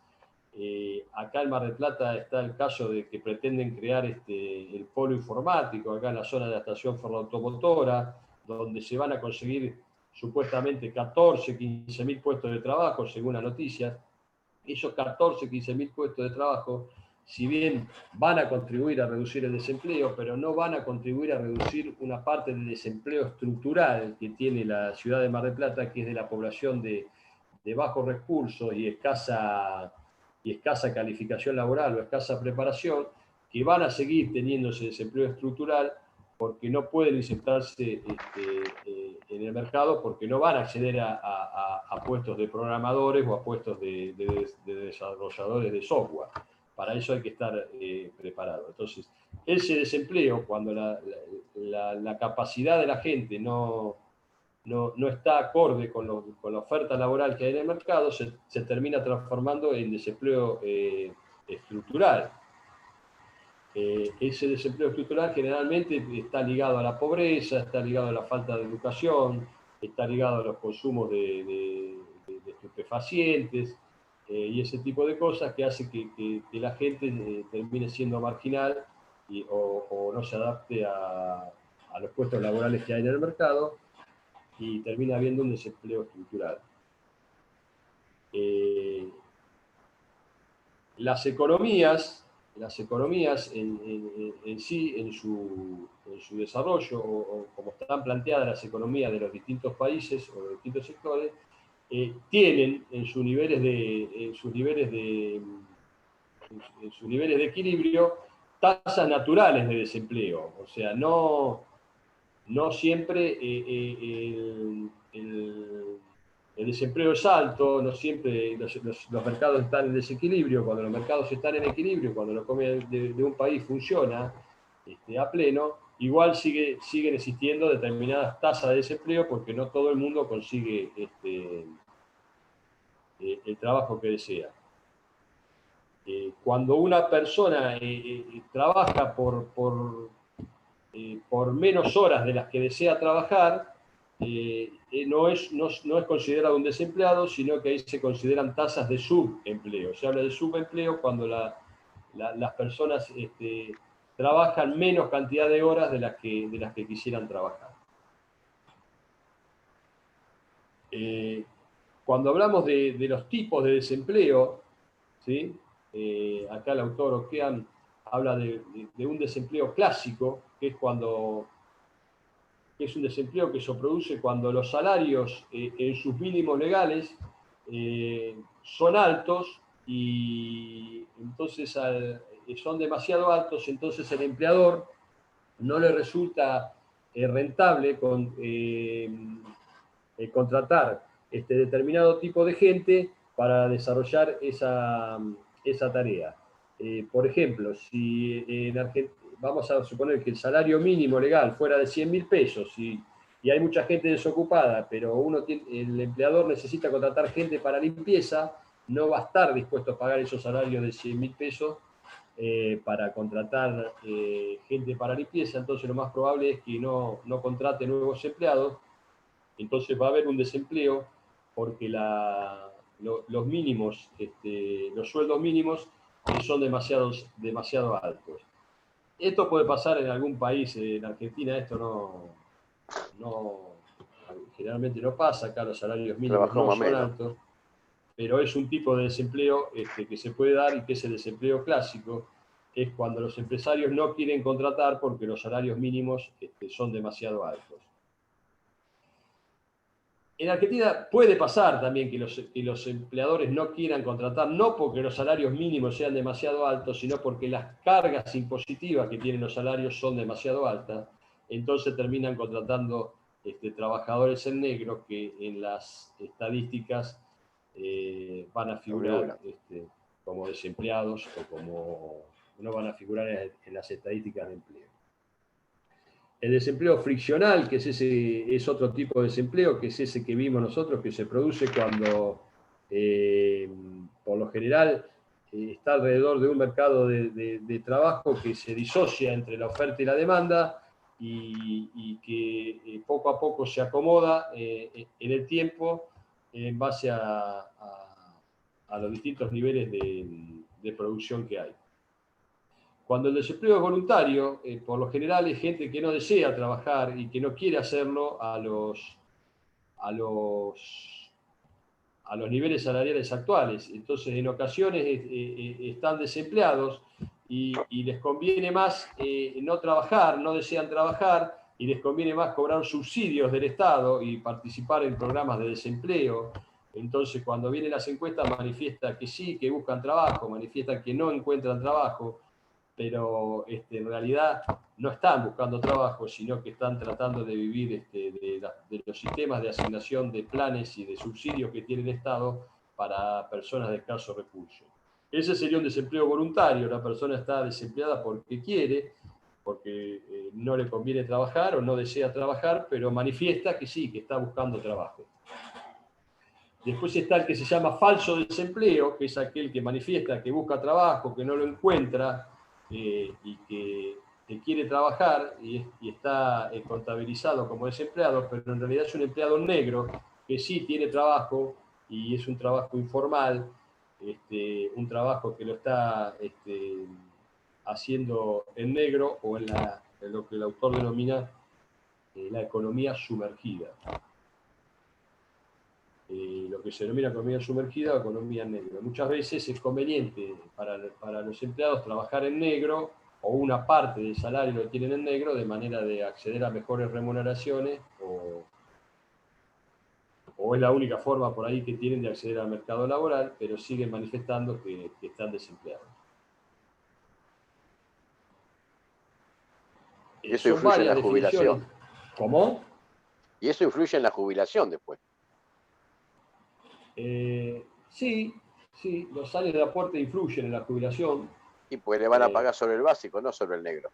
Acá en Mar del Plata está el caso de que pretenden crear el polo informático, acá en la zona de la estación ferroautomotora, donde se van a conseguir supuestamente 14, 15 mil puestos de trabajo, según las noticias. Esos 14, 15 mil puestos de trabajo, si bien van a contribuir a reducir el desempleo, pero no van a contribuir a reducir una parte del desempleo estructural que tiene la ciudad de Mar del Plata, que es de la población de bajos recursos y escasa calificación laboral o escasa preparación, que van a seguir teniendo ese desempleo estructural porque no pueden insertarse en el mercado, porque no van a acceder a puestos de programadores o a puestos de desarrolladores de software. Para eso hay que estar preparado. Entonces, ese desempleo, cuando la capacidad de la gente no está acorde con la oferta laboral que hay en el mercado, se termina transformando en desempleo estructural. Ese desempleo estructural generalmente está ligado a la pobreza, está ligado a la falta de educación, está ligado a los consumos de estupefacientes y ese tipo de cosas que hace que la gente termine siendo marginal o no se adapte a a los puestos laborales que hay en el mercado y termina habiendo un desempleo estructural. Las economías en sí, en su desarrollo, o como están planteadas las economías de los distintos países o de los distintos sectores, tienen en sus niveles de equilibrio tasas naturales de desempleo. O sea, no siempre el desempleo es alto, no siempre los mercados están en desequilibrio. Cuando los mercados están en equilibrio, cuando la economía de un país funciona a pleno, igual siguen existiendo determinadas tasas de desempleo porque no todo el mundo consigue el trabajo que desea. Cuando una persona trabaja por menos horas de las que desea trabajar, no es considerado un desempleado, sino que ahí se consideran tasas de subempleo. Se habla de subempleo cuando las personas trabajan menos cantidad de horas de las que quisieran trabajar. Cuando hablamos de los tipos de desempleo, ¿sí? Acá el autor Okean habla de un desempleo clásico, que es un desempleo que se produce cuando los salarios en sus mínimos legales son altos y entonces son demasiado altos, entonces el empleador no le resulta rentable contratar determinado tipo de gente para desarrollar esa tarea. Por ejemplo, si en Argentina, vamos a suponer que el salario mínimo legal fuera de 100.000 pesos y hay mucha gente desocupada, pero el empleador necesita contratar gente para limpieza, no va a estar dispuesto a pagar esos salarios de 100.000 pesos para contratar gente para limpieza. Entonces lo más probable es que no contrate nuevos empleados. Entonces va a haber un desempleo porque los mínimos, los sueldos mínimos son demasiado altos. Esto puede pasar en algún país. En Argentina esto generalmente no pasa. Acá los salarios mínimos no son altos, pero es un tipo de desempleo que se puede dar, y que es el desempleo clásico. Es cuando los empresarios no quieren contratar porque los salarios mínimos son demasiado altos. En Argentina puede pasar también que los empleadores no quieran contratar, no porque los salarios mínimos sean demasiado altos, sino porque las cargas impositivas que tienen los salarios son demasiado altas. Entonces terminan contratando trabajadores en negro que en las estadísticas van a figurar como desempleados o como no van a figurar en las estadísticas de empleo. El desempleo friccional, que es otro tipo de desempleo, que es ese que vimos nosotros, que se produce cuando, por lo general, está alrededor de un mercado de trabajo que se disocia entre la oferta y la demanda y que poco a poco se acomoda en el tiempo en base a los distintos niveles de producción que hay. Cuando el desempleo es voluntario, por lo general es gente que no desea trabajar y que no quiere hacerlo a los niveles salariales actuales. Entonces, en ocasiones están desempleados y les conviene más no trabajar, no desean trabajar, y les conviene más cobrar subsidios del Estado y participar en programas de desempleo. Entonces, cuando vienen las encuestas, manifiestan que sí, que buscan trabajo, manifiestan que no encuentran trabajo, pero en realidad no están buscando trabajo, sino que están tratando de vivir de los sistemas de asignación de planes y de subsidios que tiene el Estado para personas de escasos recursos. Ese sería un desempleo voluntario. La persona está desempleada porque quiere, porque no le conviene trabajar o no desea trabajar, pero manifiesta que sí, que está buscando trabajo. Después está el que se llama falso desempleo, que es aquel que manifiesta que busca trabajo, que no lo encuentra, y que quiere trabajar y está contabilizado como desempleado, pero en realidad es un empleado negro que sí tiene trabajo y es un trabajo informal, un trabajo que lo está haciendo en negro o en lo que el autor denomina la economía sumergida. Lo que se denomina economía sumergida o economía negra. Muchas veces es conveniente para los empleados trabajar en negro, o una parte del salario lo tienen en negro, de manera de acceder a mejores remuneraciones, o es la única forma por ahí que tienen de acceder al mercado laboral, pero siguen manifestando que están desempleados. Eso Son influye en varias la jubilación. definiciones. ¿Cómo? Y eso influye en la jubilación después. Sí, sí, los años de aporte influyen en la jubilación. Y pues le van a pagar sobre el básico, no sobre el negro.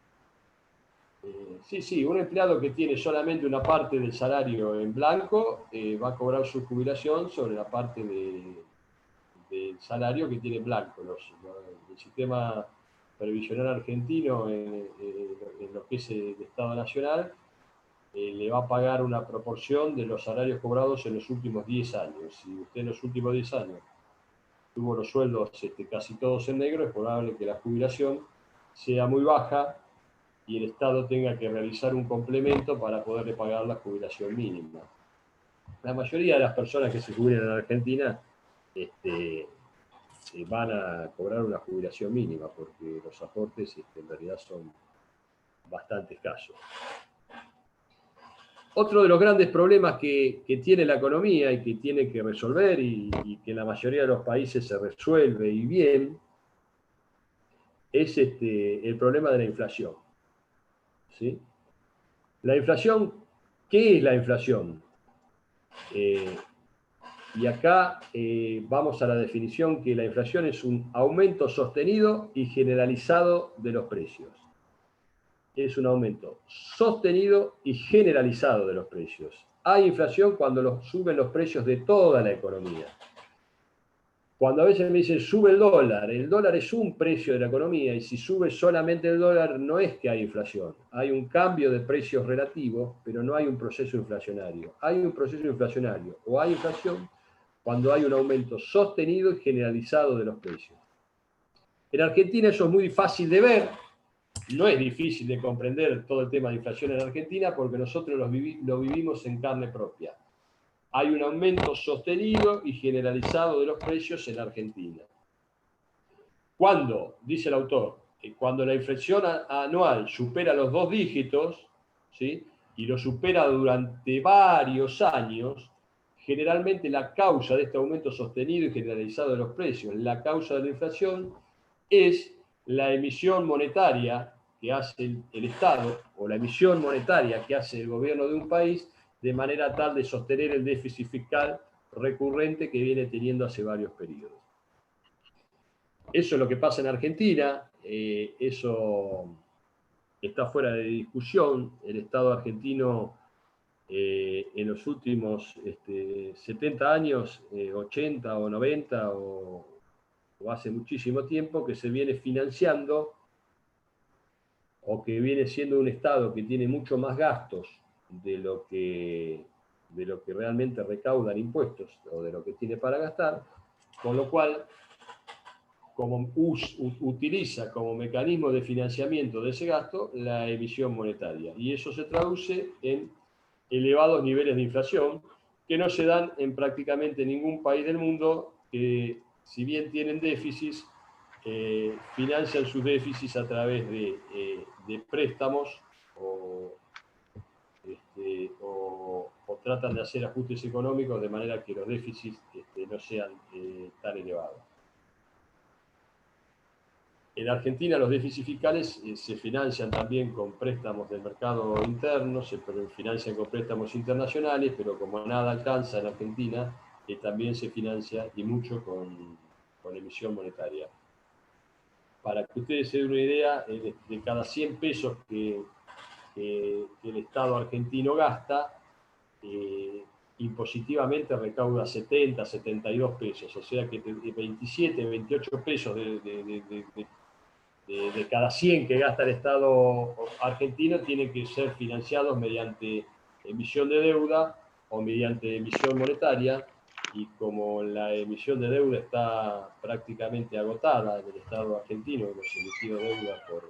Sí, un empleado que tiene solamente una parte del salario en blanco va a cobrar su jubilación sobre la parte del salario que tiene en blanco. El sistema previsional argentino, en lo que es el Estado Nacional, le va a pagar una proporción de los salarios cobrados en los últimos 10 años. Si usted en los últimos 10 años tuvo los sueldos casi todos en negro, es probable que la jubilación sea muy baja y el Estado tenga que realizar un complemento para poderle pagar la jubilación mínima. La mayoría de las personas que se jubilan en Argentina van a cobrar una jubilación mínima, porque los aportes en realidad son bastante escasos. Otro de los grandes problemas que tiene la economía y que tiene que resolver, y que en la mayoría de los países se resuelve y bien, es el problema de la inflación. ¿Sí? La inflación, ¿qué es la inflación? Y acá vamos a la definición, que la inflación es un aumento sostenido y generalizado de los precios. Es un aumento sostenido y generalizado de los precios. Hay inflación cuando suben los precios de toda la economía. Cuando a veces me dicen sube el dólar es un precio de la economía, y si sube solamente el dólar no es que hay inflación. Hay un cambio de precios relativos, pero no hay un proceso inflacionario. Hay un proceso inflacionario o hay inflación cuando hay un aumento sostenido y generalizado de los precios. En Argentina eso es muy fácil de ver. No es difícil de comprender todo el tema de inflación en Argentina, porque nosotros lo vivimos en carne propia. Hay un aumento sostenido y generalizado de los precios en Argentina. Cuando, dice el autor, cuando la inflación anual supera los 2 dígitos, ¿sí?, y lo supera durante varios años, generalmente la causa de este aumento sostenido y generalizado de los precios, la causa de la inflación, es la emisión monetaria que hace el Estado, o la emisión monetaria que hace el gobierno de un país, de manera tal de sostener el déficit fiscal recurrente que viene teniendo hace varios periodos. Eso es lo que pasa en Argentina, eso está fuera de discusión. El Estado argentino en los últimos 70 años, 80 o 90 o hace muchísimo tiempo, que se viene financiando, o que viene siendo un Estado que tiene mucho más gastos de lo que realmente recaudan impuestos, o de lo que tiene para gastar, con lo cual utiliza como mecanismo de financiamiento de ese gasto la emisión monetaria. Y eso se traduce en elevados niveles de inflación que no se dan en prácticamente ningún país del mundo, que, si bien tienen déficits, financian sus déficits a través de préstamos o tratan de hacer ajustes económicos de manera que los déficits no sean tan elevados. En Argentina los déficits fiscales se financian también con préstamos del mercado interno, se financian con préstamos internacionales, pero como nada alcanza en Argentina, también se financia, y mucho, con emisión monetaria. Para que ustedes se den una idea, de cada 100 pesos que el Estado argentino gasta, impositivamente recauda 70, 72 pesos, o sea que 27, 28 pesos de cada 100 que gasta el Estado argentino tienen que ser financiados mediante emisión de deuda o mediante emisión monetaria, y como la emisión de deuda está prácticamente agotada en el Estado argentino, hemos emitido deuda por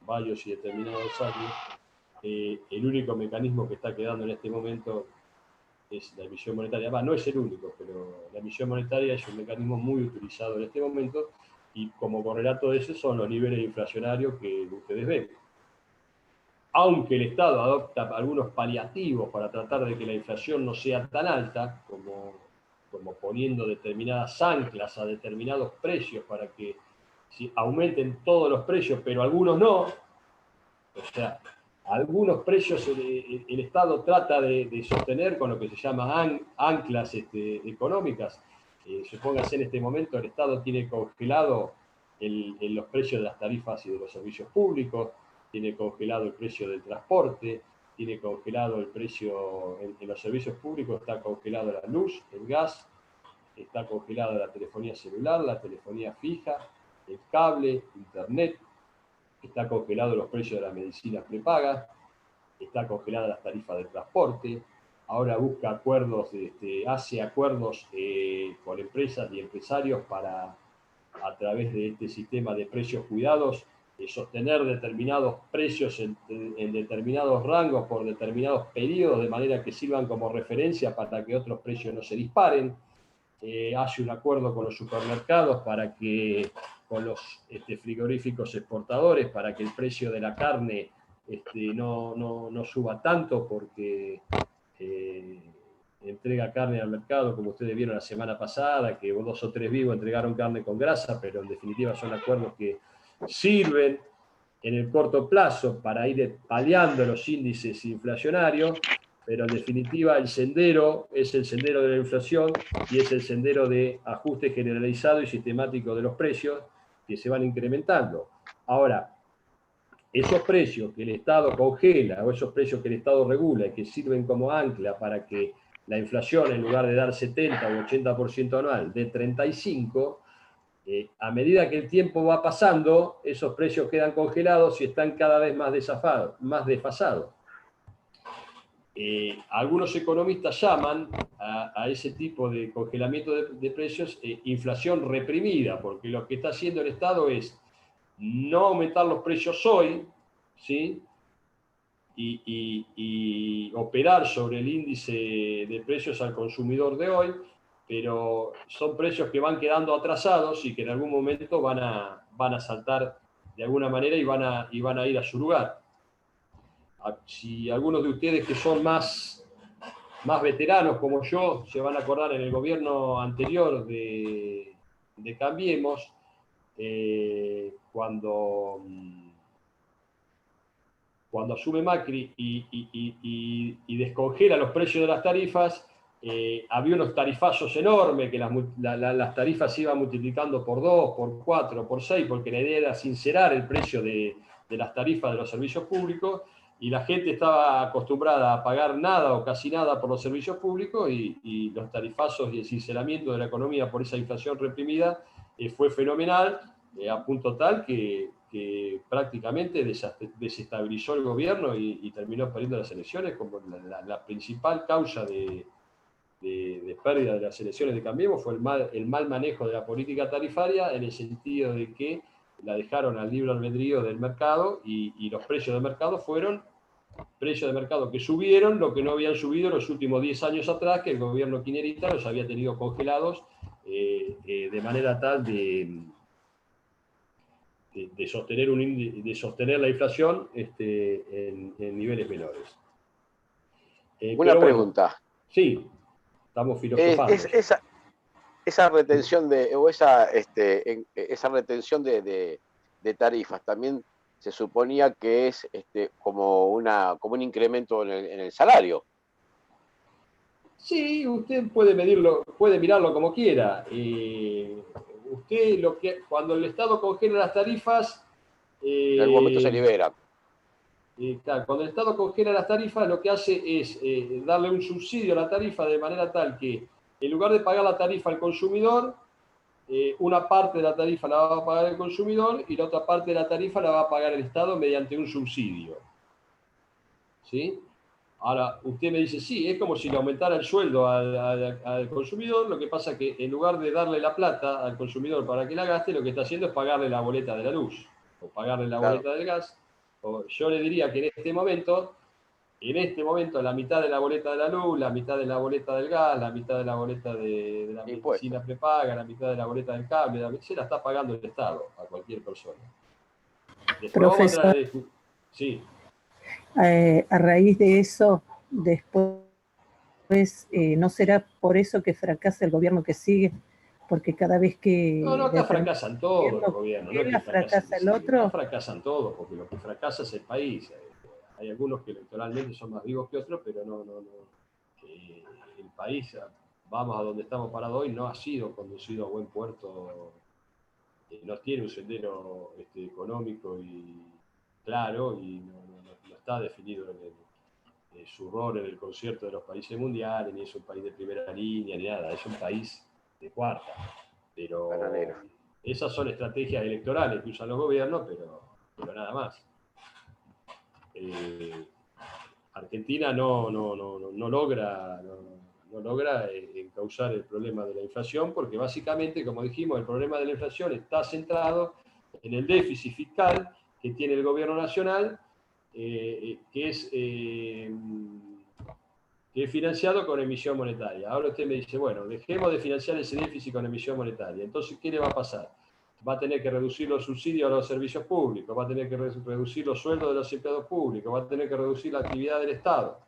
varios y determinados años, el único mecanismo que está quedando en este momento es la emisión monetaria. No es el único, pero la emisión monetaria es un mecanismo muy utilizado en este momento, y como correlato de eso son los niveles inflacionarios que ustedes ven. Aunque el Estado adopta algunos paliativos para tratar de que la inflación no sea tan alta, como poniendo determinadas anclas a determinados precios para que aumenten todos los precios, pero algunos no. O sea, algunos precios el Estado trata de sostener con lo que se llama anclas económicas. Supóngase en este momento el Estado tiene congelado los precios de las tarifas y de los servicios públicos, tiene congelado el precio del transporte, tiene congelado el precio en los servicios públicos, está congelado la luz, el gas, está congelada la telefonía celular, la telefonía fija, el cable, internet, está congelado los precios de las medicinas prepagas, está congelada las tarifas de transporte, ahora busca acuerdos, hace acuerdos con empresas y empresarios para, a través de este sistema de precios cuidados, sostener determinados precios en determinados rangos por determinados periodos, de manera que sirvan como referencia para que otros precios no se disparen. Hace un acuerdo con los supermercados con los frigoríficos exportadores, para que el precio de la carne no suba tanto, porque entrega carne al mercado, como ustedes vieron la semana pasada, que 2 o 3 vivos entregaron carne con grasa, pero en definitiva son acuerdos que sirven en el corto plazo para ir paliando los índices inflacionarios, pero en definitiva el sendero es el sendero de la inflación y es el sendero de ajuste generalizado y sistemático de los precios que se van incrementando. Ahora, esos precios que el Estado congela o esos precios que el Estado regula y que sirven como ancla para que la inflación, en lugar de dar 70 o 80% anual, dé 35%, a medida que el tiempo va pasando, esos precios quedan congelados y están cada vez más desfasados. Algunos economistas llaman a ese tipo de congelamiento de precios inflación reprimida, porque lo que está haciendo el Estado es no aumentar los precios hoy, ¿sí? Y operar sobre el índice de precios al consumidor de hoy, pero son precios que van quedando atrasados y que en algún momento van a saltar de alguna manera y van a ir a su lugar. Si algunos de ustedes que son más veteranos como yo se van a acordar, en el gobierno anterior de Cambiemos, cuando asume Macri y descongela los precios de las tarifas, había unos tarifazos enormes, que las tarifas se iban multiplicando por 2, por 4, por 6, porque la idea era sincerar el precio de las tarifas de los servicios públicos, y la gente estaba acostumbrada a pagar nada o casi nada por los servicios públicos, y los tarifazos y el sinceramiento de la economía por esa inflación reprimida fue fenomenal, a punto tal que prácticamente desestabilizó el gobierno y terminó perdiendo las elecciones, como la principal causa de pérdida de las elecciones de Cambiemos fue el mal manejo de la política tarifaria, en el sentido de que la dejaron al libre albedrío del mercado, y los precios de mercado fueron precios de mercado que subieron lo que no habían subido los últimos 10 años atrás, que el gobierno kirchnerista los había tenido congelados de manera tal de sostener la inflación en niveles menores. Una pregunta. Sí, estamos filosofando. Esa retención esa retención de tarifas también se suponía que es como un incremento en el salario. Sí, usted puede mirarlo como quiera. Usted cuando el Estado congela las tarifas, en algún momento se libera. Claro, cuando el Estado congela las tarifas, lo que hace es darle un subsidio a la tarifa, de manera tal que, en lugar de pagar la tarifa al consumidor, una parte de la tarifa la va a pagar el consumidor y la otra parte de la tarifa la va a pagar el Estado mediante un subsidio. ¿Sí? Ahora, usted me dice, sí, es como si le aumentara el sueldo al consumidor. Lo que pasa es que, en lugar de darle la plata al consumidor para que la gaste, lo que está haciendo es pagarle la boleta de la luz, o pagarle la boleta del gas, yo le diría que en este momento, la mitad de la boleta de la luz, la mitad de la boleta del gas, la mitad de la boleta de la medicina prepaga, la mitad de la boleta del cable, se la está pagando el Estado a cualquier persona. Después Profesor, vamos a entrar sí. A raíz de eso, después, ¿no será por eso que fracasa el gobierno que sigue? Porque cada vez que... No, acá fracasan todos los gobiernos. No es que fracasa el otro. Acá fracasan todos, porque lo que fracasa es el país. Hay algunos que electoralmente son más vivos que otros, pero no. El país, vamos a donde estamos parados hoy, no ha sido conducido a buen puerto, no tiene un sendero económico y claro, y no está definido en su rol en el concierto de los países mundiales, ni es un país de primera línea, ni nada, es un país de cuarta. Pero esas son estrategias electorales que usan los gobiernos, pero nada más. Argentina no logra encauzar el problema de la inflación, porque básicamente, como dijimos, el problema de la inflación está centrado en el déficit fiscal que tiene el gobierno nacional, que es financiado con emisión monetaria. Ahora usted me dice, bueno, dejemos de financiar ese déficit con emisión monetaria. Entonces, ¿qué le va a pasar? Va a tener que reducir los subsidios a los servicios públicos, va a tener que reducir los sueldos de los empleados públicos, va a tener que reducir la actividad del Estado.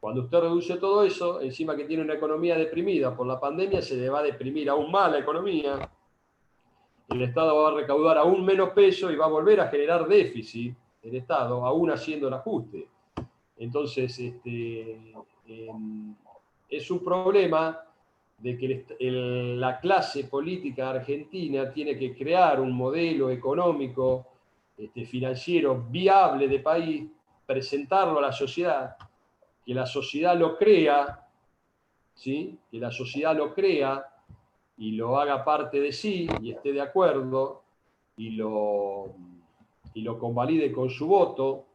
Cuando usted reduce todo eso, encima que tiene una economía deprimida por la pandemia, se le va a deprimir aún más la economía, el Estado va a recaudar aún menos peso y va a volver a generar déficit el Estado, aún haciendo el ajuste. Entonces, es un problema de que la clase política argentina tiene que crear un modelo económico, financiero viable de país, presentarlo a la sociedad, que la sociedad lo crea, ¿sí? Que la sociedad lo crea y lo haga parte de sí y esté de acuerdo y lo convalide con su voto,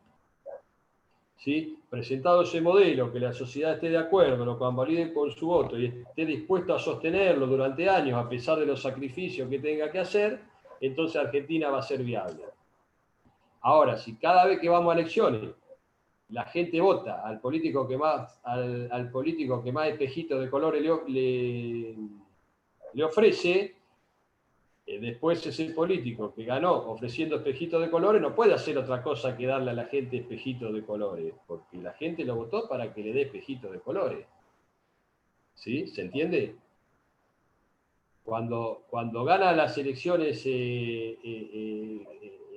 ¿sí? Presentado ese modelo, que la sociedad esté de acuerdo, lo convalide con su voto y esté dispuesto a sostenerlo durante años a pesar de los sacrificios que tenga que hacer, entonces Argentina va a ser viable. Ahora, si cada vez que vamos a elecciones la gente vota al político que más espejito de colores le ofrece, después ese político que ganó ofreciendo espejitos de colores no puede hacer otra cosa que darle a la gente espejitos de colores, porque la gente lo votó para que le dé espejitos de colores. ¿Sí? ¿Se entiende? Cuando gana las elecciones,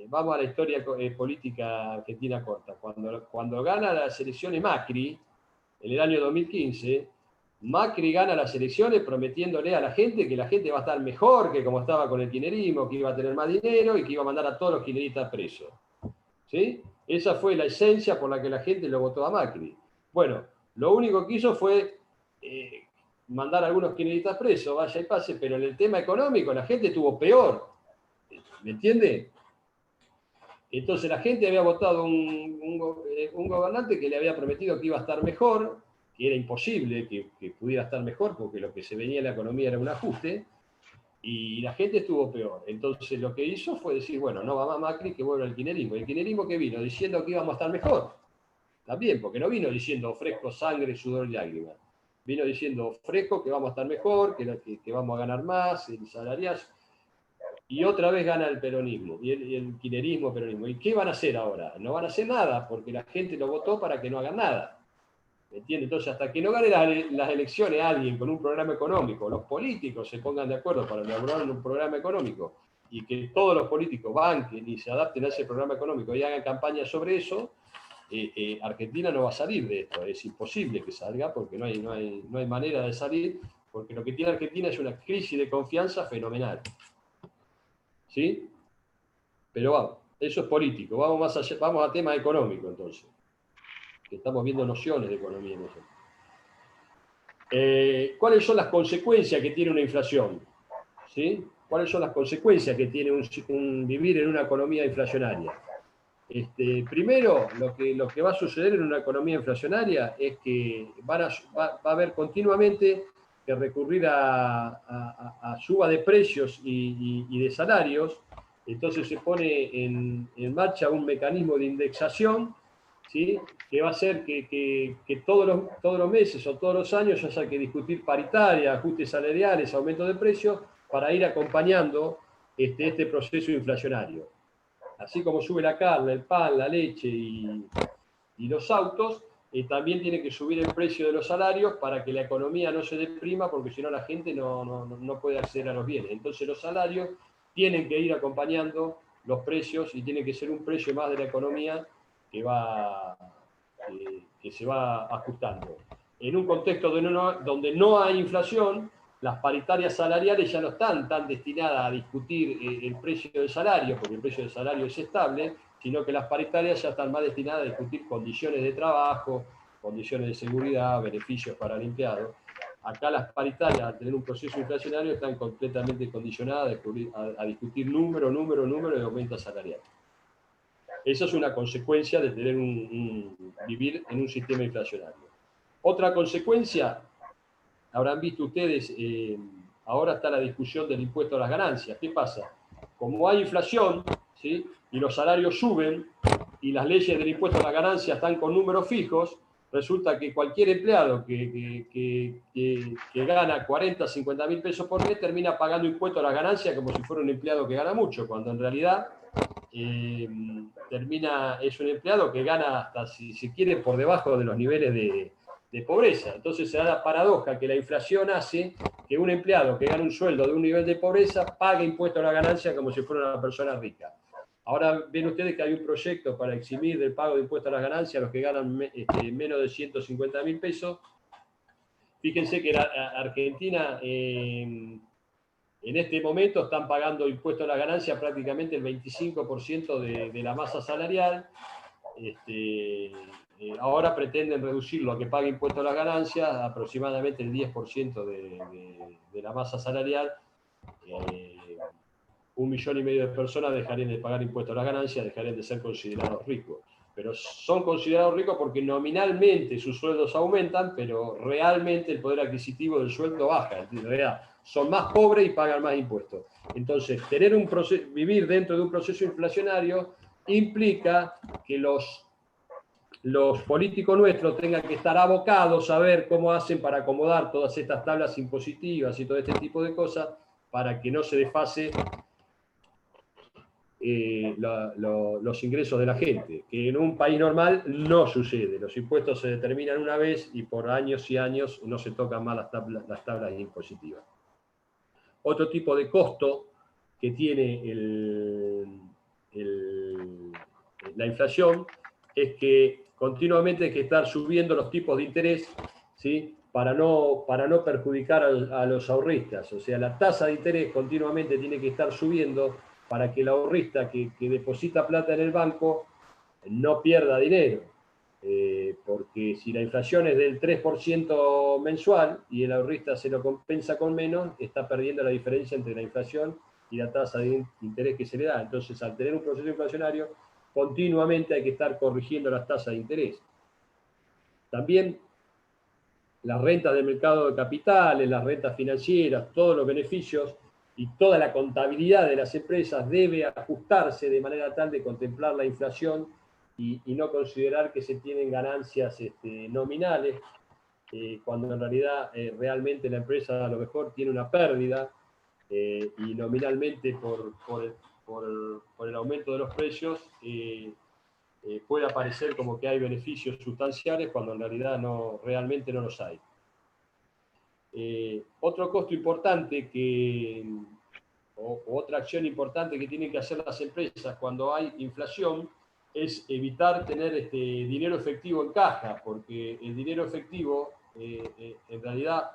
vamos a la historia política argentina corta, cuando gana las elecciones Macri, en el año 2015, Macri gana las elecciones prometiéndole a la gente que la gente va a estar mejor que como estaba con el kirchnerismo, que iba a tener más dinero y que iba a mandar a todos los kirchneristas presos. ¿Sí? Esa fue la esencia por la que la gente lo votó a Macri. Bueno, lo único que hizo fue mandar a algunos kirchneristas presos, vaya y pase, pero en el tema económico la gente estuvo peor. ¿Me entiende? Entonces la gente había votado un gobernante que le había prometido que iba a estar mejor, que era imposible que pudiera estar mejor porque lo que se venía en la economía era un ajuste, y la gente estuvo peor. Entonces lo que hizo fue decir, bueno, no va más Macri, que vuelva el kirchnerismo. El kirchnerismo que vino diciendo que íbamos a estar mejor, también, porque no vino diciendo ofrezco sangre, sudor y lágrimas. Vino diciendo ofrezco que vamos a estar mejor, que vamos a ganar más, el salariazo. Y otra vez gana el peronismo, y el kirchnerismo, peronismo. ¿Y qué van a hacer ahora? No van a hacer nada, porque la gente lo votó para que no hagan nada. ¿Me entiende? Entonces, hasta que no gane las elecciones alguien con un programa económico, los políticos se pongan de acuerdo para elaborar un programa económico, y que todos los políticos banquen y se adapten a ese programa económico y hagan campaña sobre eso, Argentina no va a salir de esto. Es imposible que salga, porque no hay manera de salir, porque lo que tiene Argentina es una crisis de confianza fenomenal. ¿Sí? Pero vamos, eso es político. Vamos más allá, vamos a tema económico entonces, que estamos viendo nociones de economía nosotros. ¿Cuáles son las consecuencias que tiene una inflación? ¿Sí? ¿Cuáles son las consecuencias que tiene un vivir en una economía inflacionaria? Primero, lo que va a suceder en una economía inflacionaria es que va a haber continuamente que recurrir a suba de precios y de salarios, Entonces se pone en marcha un mecanismo de indexación, ¿sí? Que va a hacer que todos los meses o todos los años haya que discutir paritaria, ajustes salariales, aumento de precios, para ir acompañando este proceso inflacionario. Así como sube la carne, el pan, la leche y los autos, también tiene que subir el precio de los salarios para que la economía no se deprima, porque si no la gente no puede acceder a los bienes. Entonces los salarios tienen que ir acompañando los precios y tiene que ser un precio más de la economía que se va ajustando. En un contexto donde no hay inflación, las paritarias salariales ya no están tan destinadas a discutir el precio del salario, porque el precio del salario es estable, sino que las paritarias ya están más destinadas a discutir condiciones de trabajo, condiciones de seguridad, beneficios para el empleado. Acá las paritarias, al tener un proceso inflacionario, están completamente condicionadas a discutir número de aumento salarial. Esa es una consecuencia de tener vivir en un sistema inflacionario. Otra consecuencia, habrán visto ustedes, ahora está la discusión del impuesto a las ganancias. ¿Qué pasa? Como hay inflación, ¿sí? Y los salarios suben y las leyes del impuesto a las ganancias están con números fijos, resulta que cualquier empleado que gana 40, 50 mil pesos por mes termina pagando impuesto a las ganancias como si fuera un empleado que gana mucho, cuando en realidad es un empleado que gana hasta, si se quiere, por debajo de los niveles de pobreza. Entonces se da la paradoja que la inflación hace que un empleado que gana un sueldo de un nivel de pobreza pague impuesto a la ganancia como si fuera una persona rica. Ahora ven ustedes que hay un proyecto para eximir del pago de impuestos a las ganancias a los que ganan menos de 150 mil pesos. Fíjense que Argentina en este momento están pagando impuestos a la ganancia prácticamente el 25% de la masa salarial. Ahora pretenden reducirlo a que pague impuestos a las ganancias aproximadamente el 10% de la masa salarial. 1,5 millones de personas dejarían de pagar impuestos a las ganancias, dejarían de ser considerados ricos. Pero son considerados ricos porque nominalmente sus sueldos aumentan, pero realmente el poder adquisitivo del sueldo baja. En realidad son más pobres y pagan más impuestos. Entonces, vivir dentro de un proceso inflacionario implica que los políticos nuestros tengan que estar abocados a ver cómo hacen para acomodar todas estas tablas impositivas y todo este tipo de cosas para que no se desfase los ingresos de la gente, que en un país normal no sucede. Los impuestos se determinan una vez y por años y años no se tocan más las tablas impositivas. Otro tipo de costo que tiene la inflación es que continuamente hay que estar subiendo los tipos de interés, ¿sí? para no perjudicar a los ahorristas. O sea, la tasa de interés continuamente tiene que estar subiendo para que el ahorrista que deposita plata en el banco no pierda dinero. Porque si la inflación es del 3% mensual y el ahorrista se lo compensa con menos, está perdiendo la diferencia entre la inflación y la tasa de interés que se le da. Entonces, al tener un proceso inflacionario, continuamente hay que estar corrigiendo las tasas de interés. También las rentas del mercado de capitales, las rentas financieras, todos los beneficios y toda la contabilidad de las empresas debe ajustarse de manera tal de contemplar la inflación y no considerar que se tienen ganancias nominales, cuando en realidad realmente la empresa a lo mejor tiene una pérdida y nominalmente por el aumento de los precios puede parecer como que hay beneficios sustanciales cuando en realidad realmente no los hay. Otro costo importante o otra acción importante que tienen que hacer las empresas cuando hay inflación es evitar tener dinero efectivo en caja, porque el dinero efectivo, en realidad,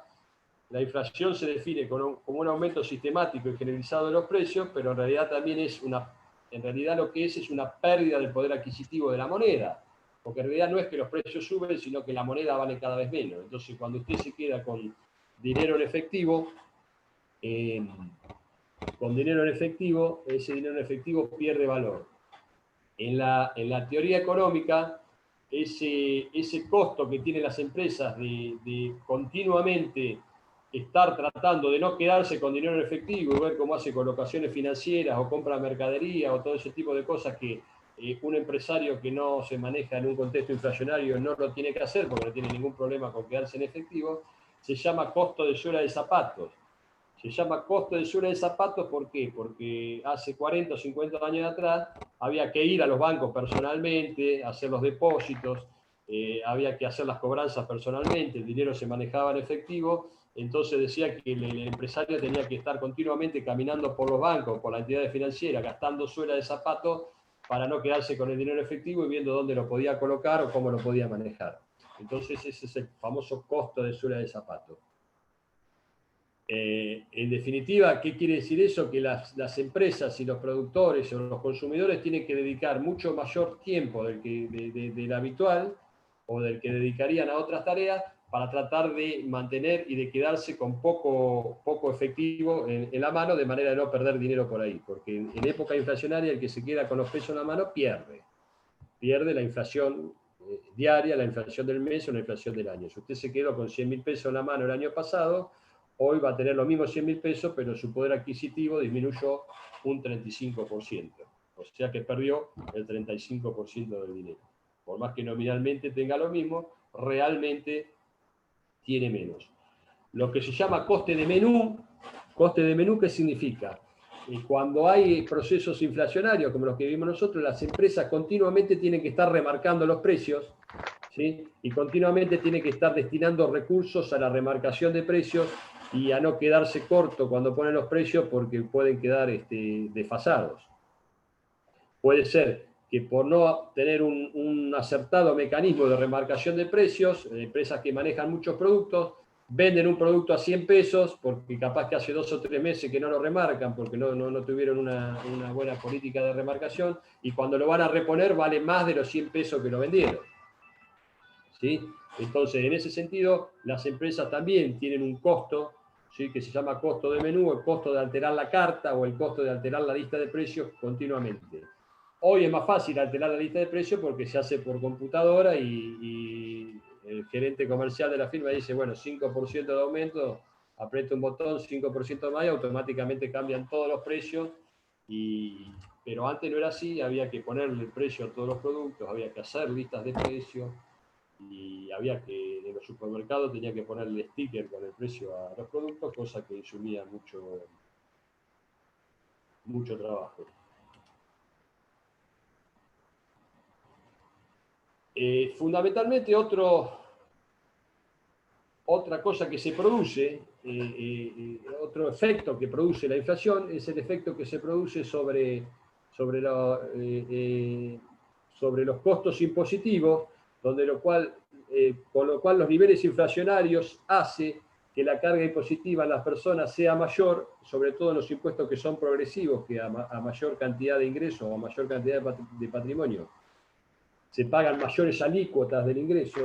la inflación se define como un aumento sistemático y generalizado de los precios, pero en realidad también lo que es una pérdida del poder adquisitivo de la moneda, porque en realidad no es que los precios suben, sino que la moneda vale cada vez menos. Entonces, cuando usted se queda con dinero en efectivo, ese dinero en efectivo pierde valor. En la teoría económica, ese costo que tienen las empresas de continuamente estar tratando de no quedarse con dinero en efectivo y ver cómo hace colocaciones financieras o compra mercadería o todo ese tipo de cosas que un empresario que no se maneja en un contexto inflacionario no lo tiene que hacer porque no tiene ningún problema con quedarse en efectivo, se llama costo de suela de zapatos. Se llama costo de suela de zapatos, ¿por qué? Porque hace 40 o 50 años atrás había que ir a los bancos personalmente, hacer los depósitos, había que hacer las cobranzas personalmente, el dinero se manejaba en efectivo, entonces decía que el empresario tenía que estar continuamente caminando por los bancos, por las entidades financieras, gastando suela de zapatos para no quedarse con el dinero efectivo y viendo dónde lo podía colocar o cómo lo podía manejar. Entonces ese es el famoso costo de suela de zapatos. En definitiva, ¿qué quiere decir eso? Que las empresas y los productores o los consumidores tienen que dedicar mucho mayor tiempo del habitual o del que dedicarían a otras tareas para tratar de mantener y de quedarse con poco efectivo en la mano, de manera de no perder dinero por ahí. Porque en época inflacionaria el que se queda con los pesos en la mano pierde la inflación diaria, la inflación del mes o la inflación del año. Si usted se quedó con 100.000 pesos en la mano el año pasado, hoy va a tener los mismos 100.000 pesos, pero su poder adquisitivo disminuyó un 35%. O sea que perdió el 35% del dinero. Por más que nominalmente tenga lo mismo, realmente tiene menos. Lo que se llama coste de menú, ¿qué significa? Cuando hay procesos inflacionarios como los que vivimos nosotros, las empresas continuamente tienen que estar remarcando los precios, ¿sí? Y continuamente tienen que estar destinando recursos a la remarcación de precios y a no quedarse corto cuando ponen los precios porque pueden quedar desfasados. Puede ser que por no tener un acertado mecanismo de remarcación de precios, empresas que manejan muchos productos, venden un producto a 100 pesos porque capaz que hace 2 o 3 meses que no lo remarcan porque no tuvieron una buena política de remarcación y cuando lo van a reponer vale más de los 100 pesos que lo vendieron. ¿Sí? Entonces, en ese sentido, las empresas también tienen un costo, ¿sí? Que se llama costo de menú, el costo de alterar la carta o el costo de alterar la lista de precios continuamente. Hoy es más fácil alterar la lista de precios porque se hace por computadora y el gerente comercial de la firma dice, bueno, 5% de aumento, aprieta un botón, 5% más y automáticamente cambian todos los precios. Pero antes no era así, había que ponerle el precio a todos los productos, había que hacer listas de precios y había que, en los supermercados tenía que ponerle sticker con el precio a los productos, cosa que insumía mucho trabajo. Fundamentalmente otra cosa que se produce, otro efecto que produce la inflación es el efecto que se produce sobre los costos impositivos, con lo cual los niveles inflacionarios hace que la carga impositiva en las personas sea mayor, sobre todo en los impuestos que son progresivos, que a mayor cantidad de ingresos o a mayor cantidad de patrimonio se pagan mayores alícuotas del ingreso.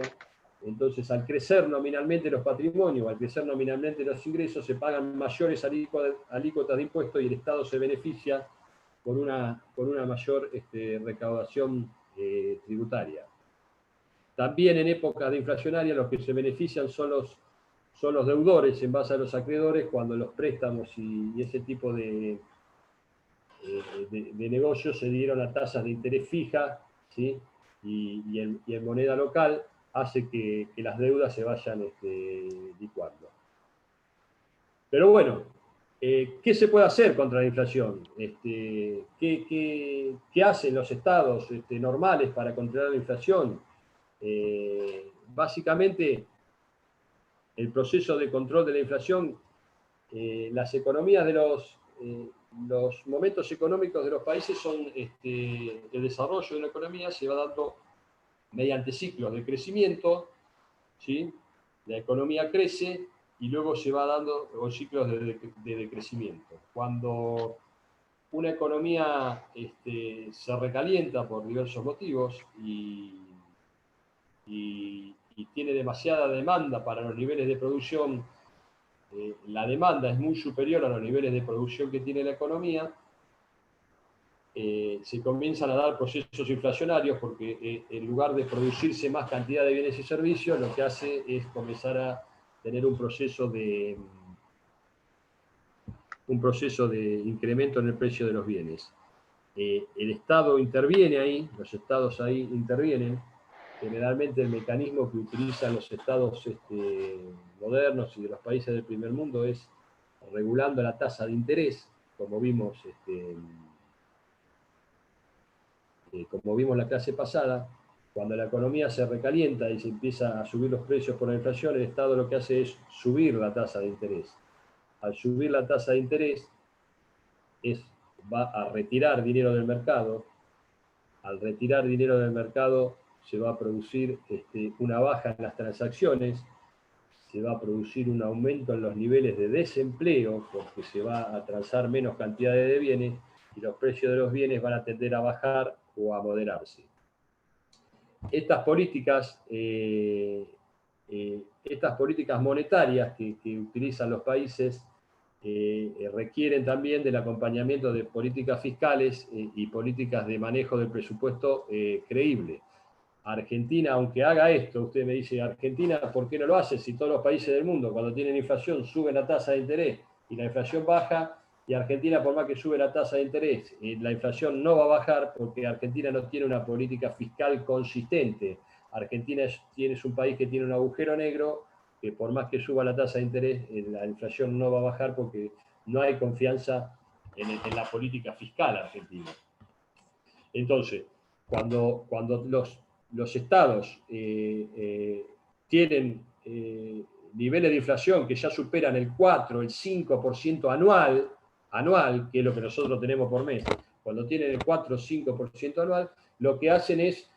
Entonces, al crecer nominalmente los patrimonios, al crecer nominalmente los ingresos, se pagan mayores alícuotas de impuestos y el Estado se beneficia con una mayor recaudación tributaria. También en épocas de inflacionaria los que se benefician son los deudores en base a los acreedores cuando los préstamos y ese tipo de negocios se dieron a tasas de interés fija, ¿sí? y en moneda local, hace que las deudas se vayan licuando. Pero bueno, ¿qué se puede hacer contra la inflación? ¿Qué hacen los estados normales para controlar la inflación? Básicamente, el proceso de control de la inflación, las economías de los momentos económicos de los países son el desarrollo de una economía se va dando mediante ciclos de crecimiento, ¿sí? La economía crece y luego se va dando ciclos de decrecimiento. Cuando una economía se recalienta por diversos motivos y tiene demasiada demanda para los niveles de producción, la demanda es muy superior a los niveles de producción que tiene la economía, se comienzan a dar procesos inflacionarios porque en lugar de producirse más cantidad de bienes y servicios, lo que hace es comenzar a tener un proceso de incremento en el precio de los bienes. El Estado interviene ahí, los estados ahí intervienen. Generalmente el mecanismo que utilizan los estados modernos y de los países del primer mundo es regulando la tasa de interés, como vimos la clase pasada. Cuando la economía se recalienta y se empieza a subir los precios por la inflación, el Estado lo que hace es subir la tasa de interés. Al subir la tasa de interés, va a retirar dinero del mercado. Al retirar dinero del mercado, se va a producir una baja en las transacciones, se va a producir un aumento en los niveles de desempleo, porque se va a transar menos cantidades de bienes, y los precios de los bienes van a tender a bajar o a moderarse. Estas políticas monetarias que utilizan los países requieren también del acompañamiento de políticas fiscales y políticas de manejo del presupuesto creíble. Argentina, aunque haga esto, usted me dice, Argentina, ¿por qué no lo hace? Si todos los países del mundo, cuando tienen inflación, suben la tasa de interés y la inflación baja, y Argentina, por más que sube la tasa de interés, la inflación no va a bajar porque Argentina no tiene una política fiscal consistente. Argentina es un país que tiene un agujero negro, que por más que suba la tasa de interés, la inflación no va a bajar porque no hay confianza en la política fiscal argentina. Entonces, cuando los estados tienen niveles de inflación que ya superan el 4, el 5% anual, que es lo que nosotros tenemos por mes, cuando tienen el 4 o 5% anual, lo que hacen es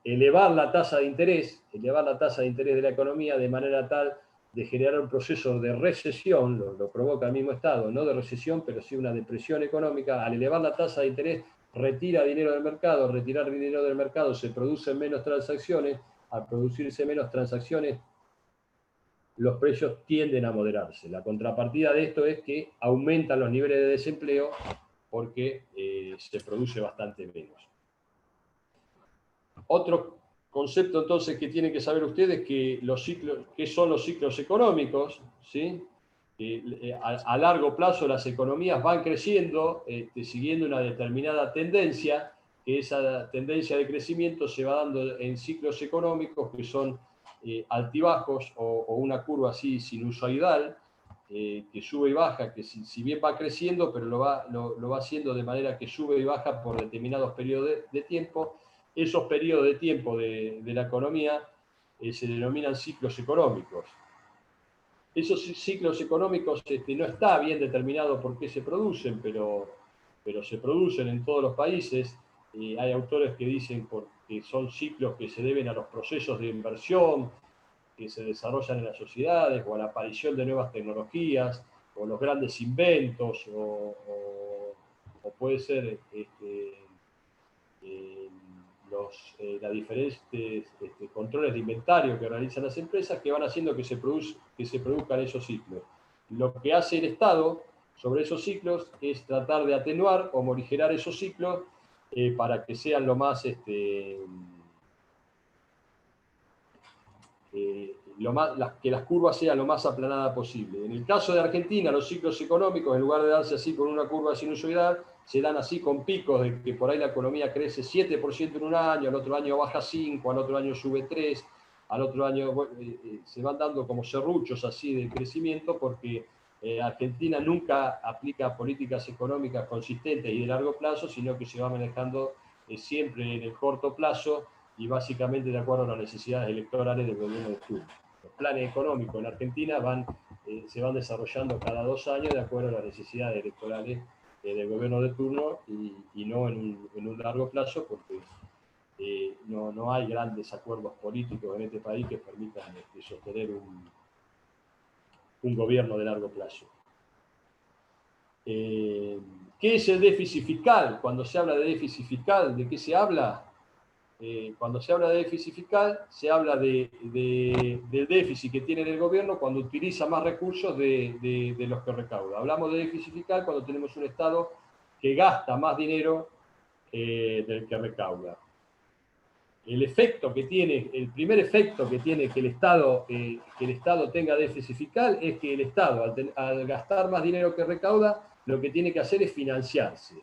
elevar la tasa de interés de la economía de manera tal de generar un proceso de recesión, lo provoca el mismo Estado, no de recesión, pero sí una depresión económica. Al elevar la tasa de interés, retira dinero del mercado, al retirar dinero del mercado se producen menos transacciones, al producirse menos transacciones, los precios tienden a moderarse. La contrapartida de esto es que aumentan los niveles de desempleo porque se produce bastante menos. Otro concepto entonces que tienen que saber ustedes que ¿qué son los ciclos económicos? ¿Sí? A largo plazo las economías van creciendo siguiendo una determinada tendencia, que esa tendencia de crecimiento se va dando en ciclos económicos que son altibajos o una curva así sinusoidal, que sube y baja, que si bien va creciendo, pero lo va haciendo de manera que sube y baja por determinados periodos de tiempo. Esos periodos de tiempo de la economía se denominan ciclos económicos. Esos ciclos económicos no está bien determinado por qué se producen, pero se producen en todos los países. Hay autores que dicen que son ciclos que se deben a los procesos de inversión que se desarrollan en las sociedades, o a la aparición de nuevas tecnologías, o los grandes inventos, o puede ser los diferentes controles de inventario que realizan las empresas que van haciendo que se produzcan esos ciclos. Lo que hace el Estado sobre esos ciclos es tratar de atenuar o morigerar esos ciclos para que sean lo más que las curvas sean lo más aplanadas posible. En el caso de Argentina, los ciclos económicos, en lugar de darse así con una curva sinusoidal, se dan así con picos de que por ahí la economía crece 7% en un año, al otro año baja 5%, al otro año sube 3%, al otro año se van dando como serruchos así de crecimiento, porque Argentina nunca aplica políticas económicas consistentes y de largo plazo, sino que se va manejando siempre en el corto plazo y básicamente de acuerdo a las necesidades electorales del gobierno de turno. Los planes económicos en Argentina se van desarrollando cada 2 años de acuerdo a las necesidades electorales del gobierno de turno y no en un largo plazo, porque no hay grandes acuerdos políticos en este país que permitan sostener un gobierno de largo plazo. ¿Qué es el déficit fiscal? Cuando se habla de déficit fiscal, ¿de qué se habla? Cuando se habla de déficit fiscal, se habla del déficit que tiene el gobierno cuando utiliza más recursos de los que recauda. Hablamos de déficit fiscal cuando tenemos un Estado que gasta más dinero del que recauda. el efecto que tiene, el primer efecto que tiene que el Estado tenga déficit fiscal es que el Estado, al gastar más dinero que recauda, lo que tiene que hacer es financiarse.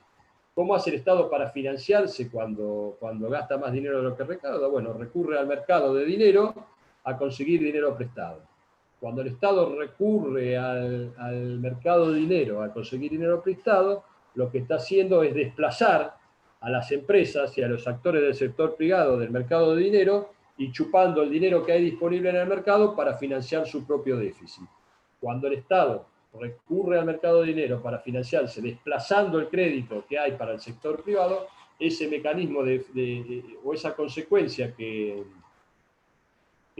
¿Cómo hace el Estado para financiarse cuando gasta más dinero de lo que recauda? Bueno, recurre al mercado de dinero a conseguir dinero prestado. Cuando el Estado recurre al mercado de dinero a conseguir dinero prestado, lo que está haciendo es desplazar a las empresas y a los actores del sector privado del mercado de dinero y chupando el dinero que hay disponible en el mercado para financiar su propio déficit. Cuando el Estado recurre al mercado de dinero para financiarse, desplazando el crédito que hay para el sector privado, ese mecanismo o esa consecuencia que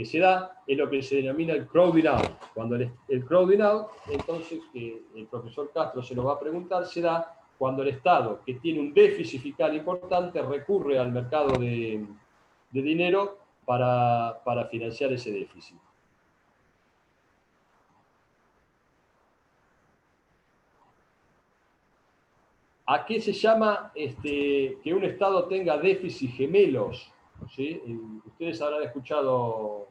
se da es lo que se denomina el crowding out. Cuando el crowding out, entonces, que el profesor Castro se lo va a preguntar, se da cuando el Estado, que tiene un déficit fiscal importante, recurre al mercado de dinero para financiar ese déficit. ¿A qué se llama que un Estado tenga déficit gemelos? ¿Sí? Ustedes habrán escuchado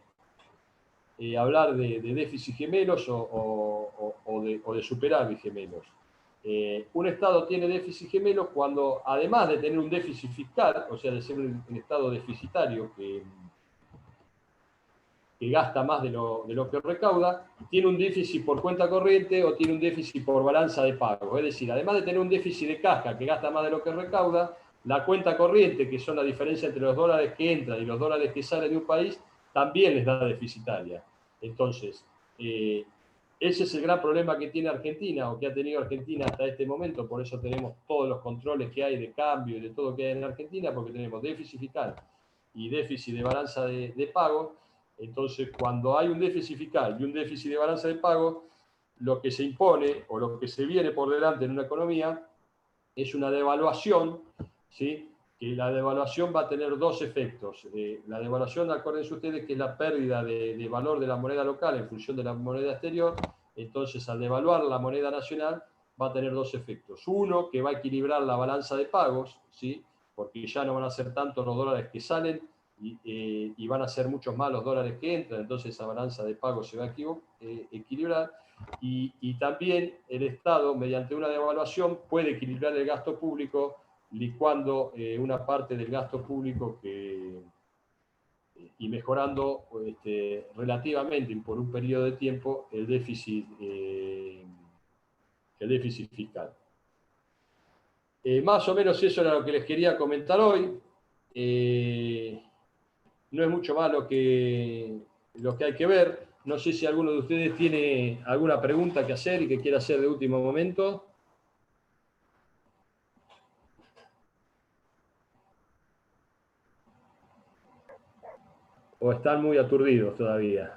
hablar de déficit gemelos o de superávit gemelos. Un Estado tiene déficit gemelos cuando, además de tener un déficit fiscal, o sea, de ser un Estado deficitario que gasta más de lo que recauda, tiene un déficit por cuenta corriente o tiene un déficit por balanza de pagos. Es decir, además de tener un déficit de caja que gasta más de lo que recauda, la cuenta corriente, que son la diferencia entre los dólares que entran y los dólares que salen de un país, también les da deficitaria. Entonces, ese es el gran problema que tiene Argentina, o que ha tenido Argentina hasta este momento. Por eso tenemos todos los controles que hay de cambio y de todo que hay en Argentina, porque tenemos déficit fiscal y déficit de balanza de pago. Entonces, cuando hay un déficit fiscal y un déficit de balanza de pago, lo que se impone o lo que se viene por delante en una economía es una devaluación, ¿sí? Que la devaluación va a tener dos efectos. La devaluación, acuérdense ustedes, que es la pérdida de valor de la moneda local en función de la moneda exterior. Entonces, al devaluar la moneda nacional, va a tener dos efectos. Uno, que va a equilibrar la balanza de pagos, ¿sí? Porque ya no van a ser tantos los dólares que salen y van a ser muchos más los dólares que entran. Entonces, esa balanza de pagos se va a equilibrar. Y también el Estado, mediante una devaluación, puede equilibrar el gasto público, licuando una parte del gasto público y mejorando relativamente por un periodo de tiempo el déficit fiscal. Más o menos eso era lo que les quería comentar hoy. No es mucho más lo que hay que ver. No sé si alguno de ustedes tiene alguna pregunta que hacer y que quiera hacer de último momento. ¿O están muy aturdidos todavía?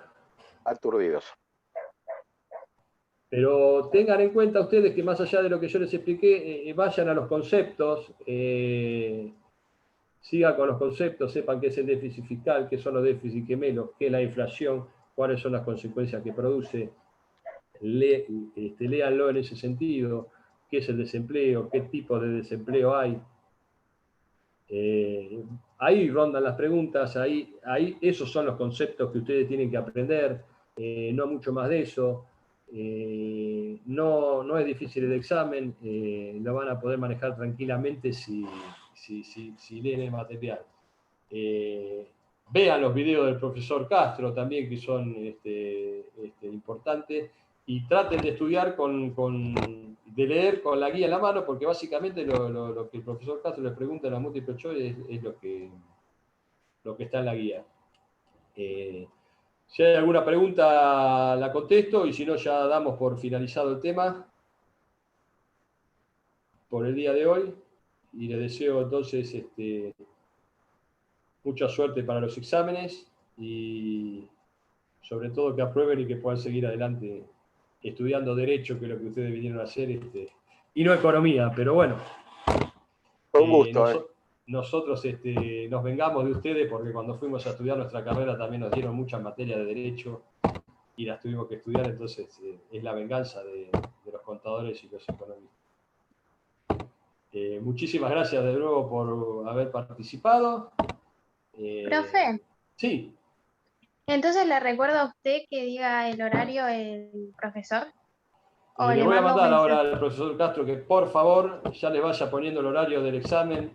Aturdidos. Pero tengan en cuenta ustedes que más allá de lo que yo les expliqué, vayan a los conceptos, sigan con los conceptos, sepan qué es el déficit fiscal, qué son los déficits gemelos, qué es la inflación, cuáles son las consecuencias que produce. Léanlo en ese sentido, qué es el desempleo, qué tipo de desempleo hay. Ahí rondan las preguntas, ahí esos son los conceptos que ustedes tienen que aprender, no mucho más de eso. No es difícil el examen, lo van a poder manejar tranquilamente si leen el material. Vean los videos del profesor Castro también, que son importantes, y traten de estudiar de leer con la guía en la mano, porque básicamente lo que el profesor Castro les pregunta en la multiple choice es lo que está en la guía. Si hay alguna pregunta, la contesto, y si no, ya damos por finalizado el tema por el día de hoy, y les deseo entonces mucha suerte para los exámenes y sobre todo que aprueben y que puedan seguir adelante estudiando Derecho, que es lo que ustedes vinieron a hacer, y no Economía, pero bueno. Con gusto. Nosotros nos vengamos de ustedes porque cuando fuimos a estudiar nuestra carrera también nos dieron muchas materias de Derecho y las tuvimos que estudiar, entonces es la venganza de los contadores y los economistas. Muchísimas gracias de nuevo por haber participado. Profe, Sí, entonces le recuerdo a usted que diga el horario el profesor. O le voy a mando un mandar ahora mensaje. al profesor Castro que por favor ya le vaya poniendo el horario del examen,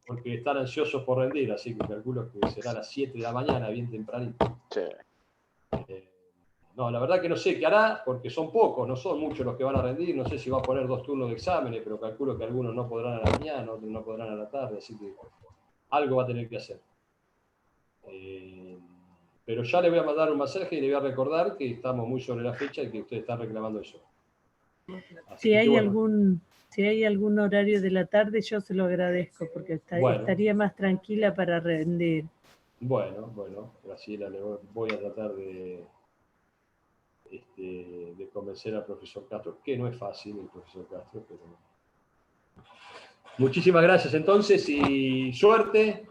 porque están ansiosos por rendir, así que calculo que será a las 7 de la mañana, bien tempranito. Sí. No, la verdad que no sé qué hará, porque son pocos, no son muchos los que van a rendir, no sé si va a poner 2 turnos de exámenes, pero calculo que algunos no podrán a la mañana, otros no podrán a la tarde, así que algo va a tener que hacer. Pero ya le voy a mandar un mensaje y le voy a recordar que estamos muy sobre la fecha y que usted está reclamando eso. Así Si que hay bueno. si hay algún horario de la tarde, yo se lo agradezco, porque Bueno. estaría más tranquila para rendir. Bueno, Graciela, le voy a tratar de convencer al profesor Castro, que no es fácil el profesor Castro, pero... Muchísimas gracias entonces y suerte.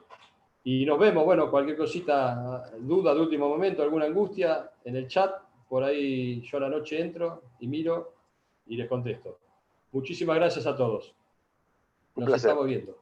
Y nos vemos. Bueno, cualquier cosita, duda de último momento, alguna angustia, en el chat, por ahí yo a la noche entro y miro y les contesto. Muchísimas gracias a todos. Un Nos placer. estamos viendo.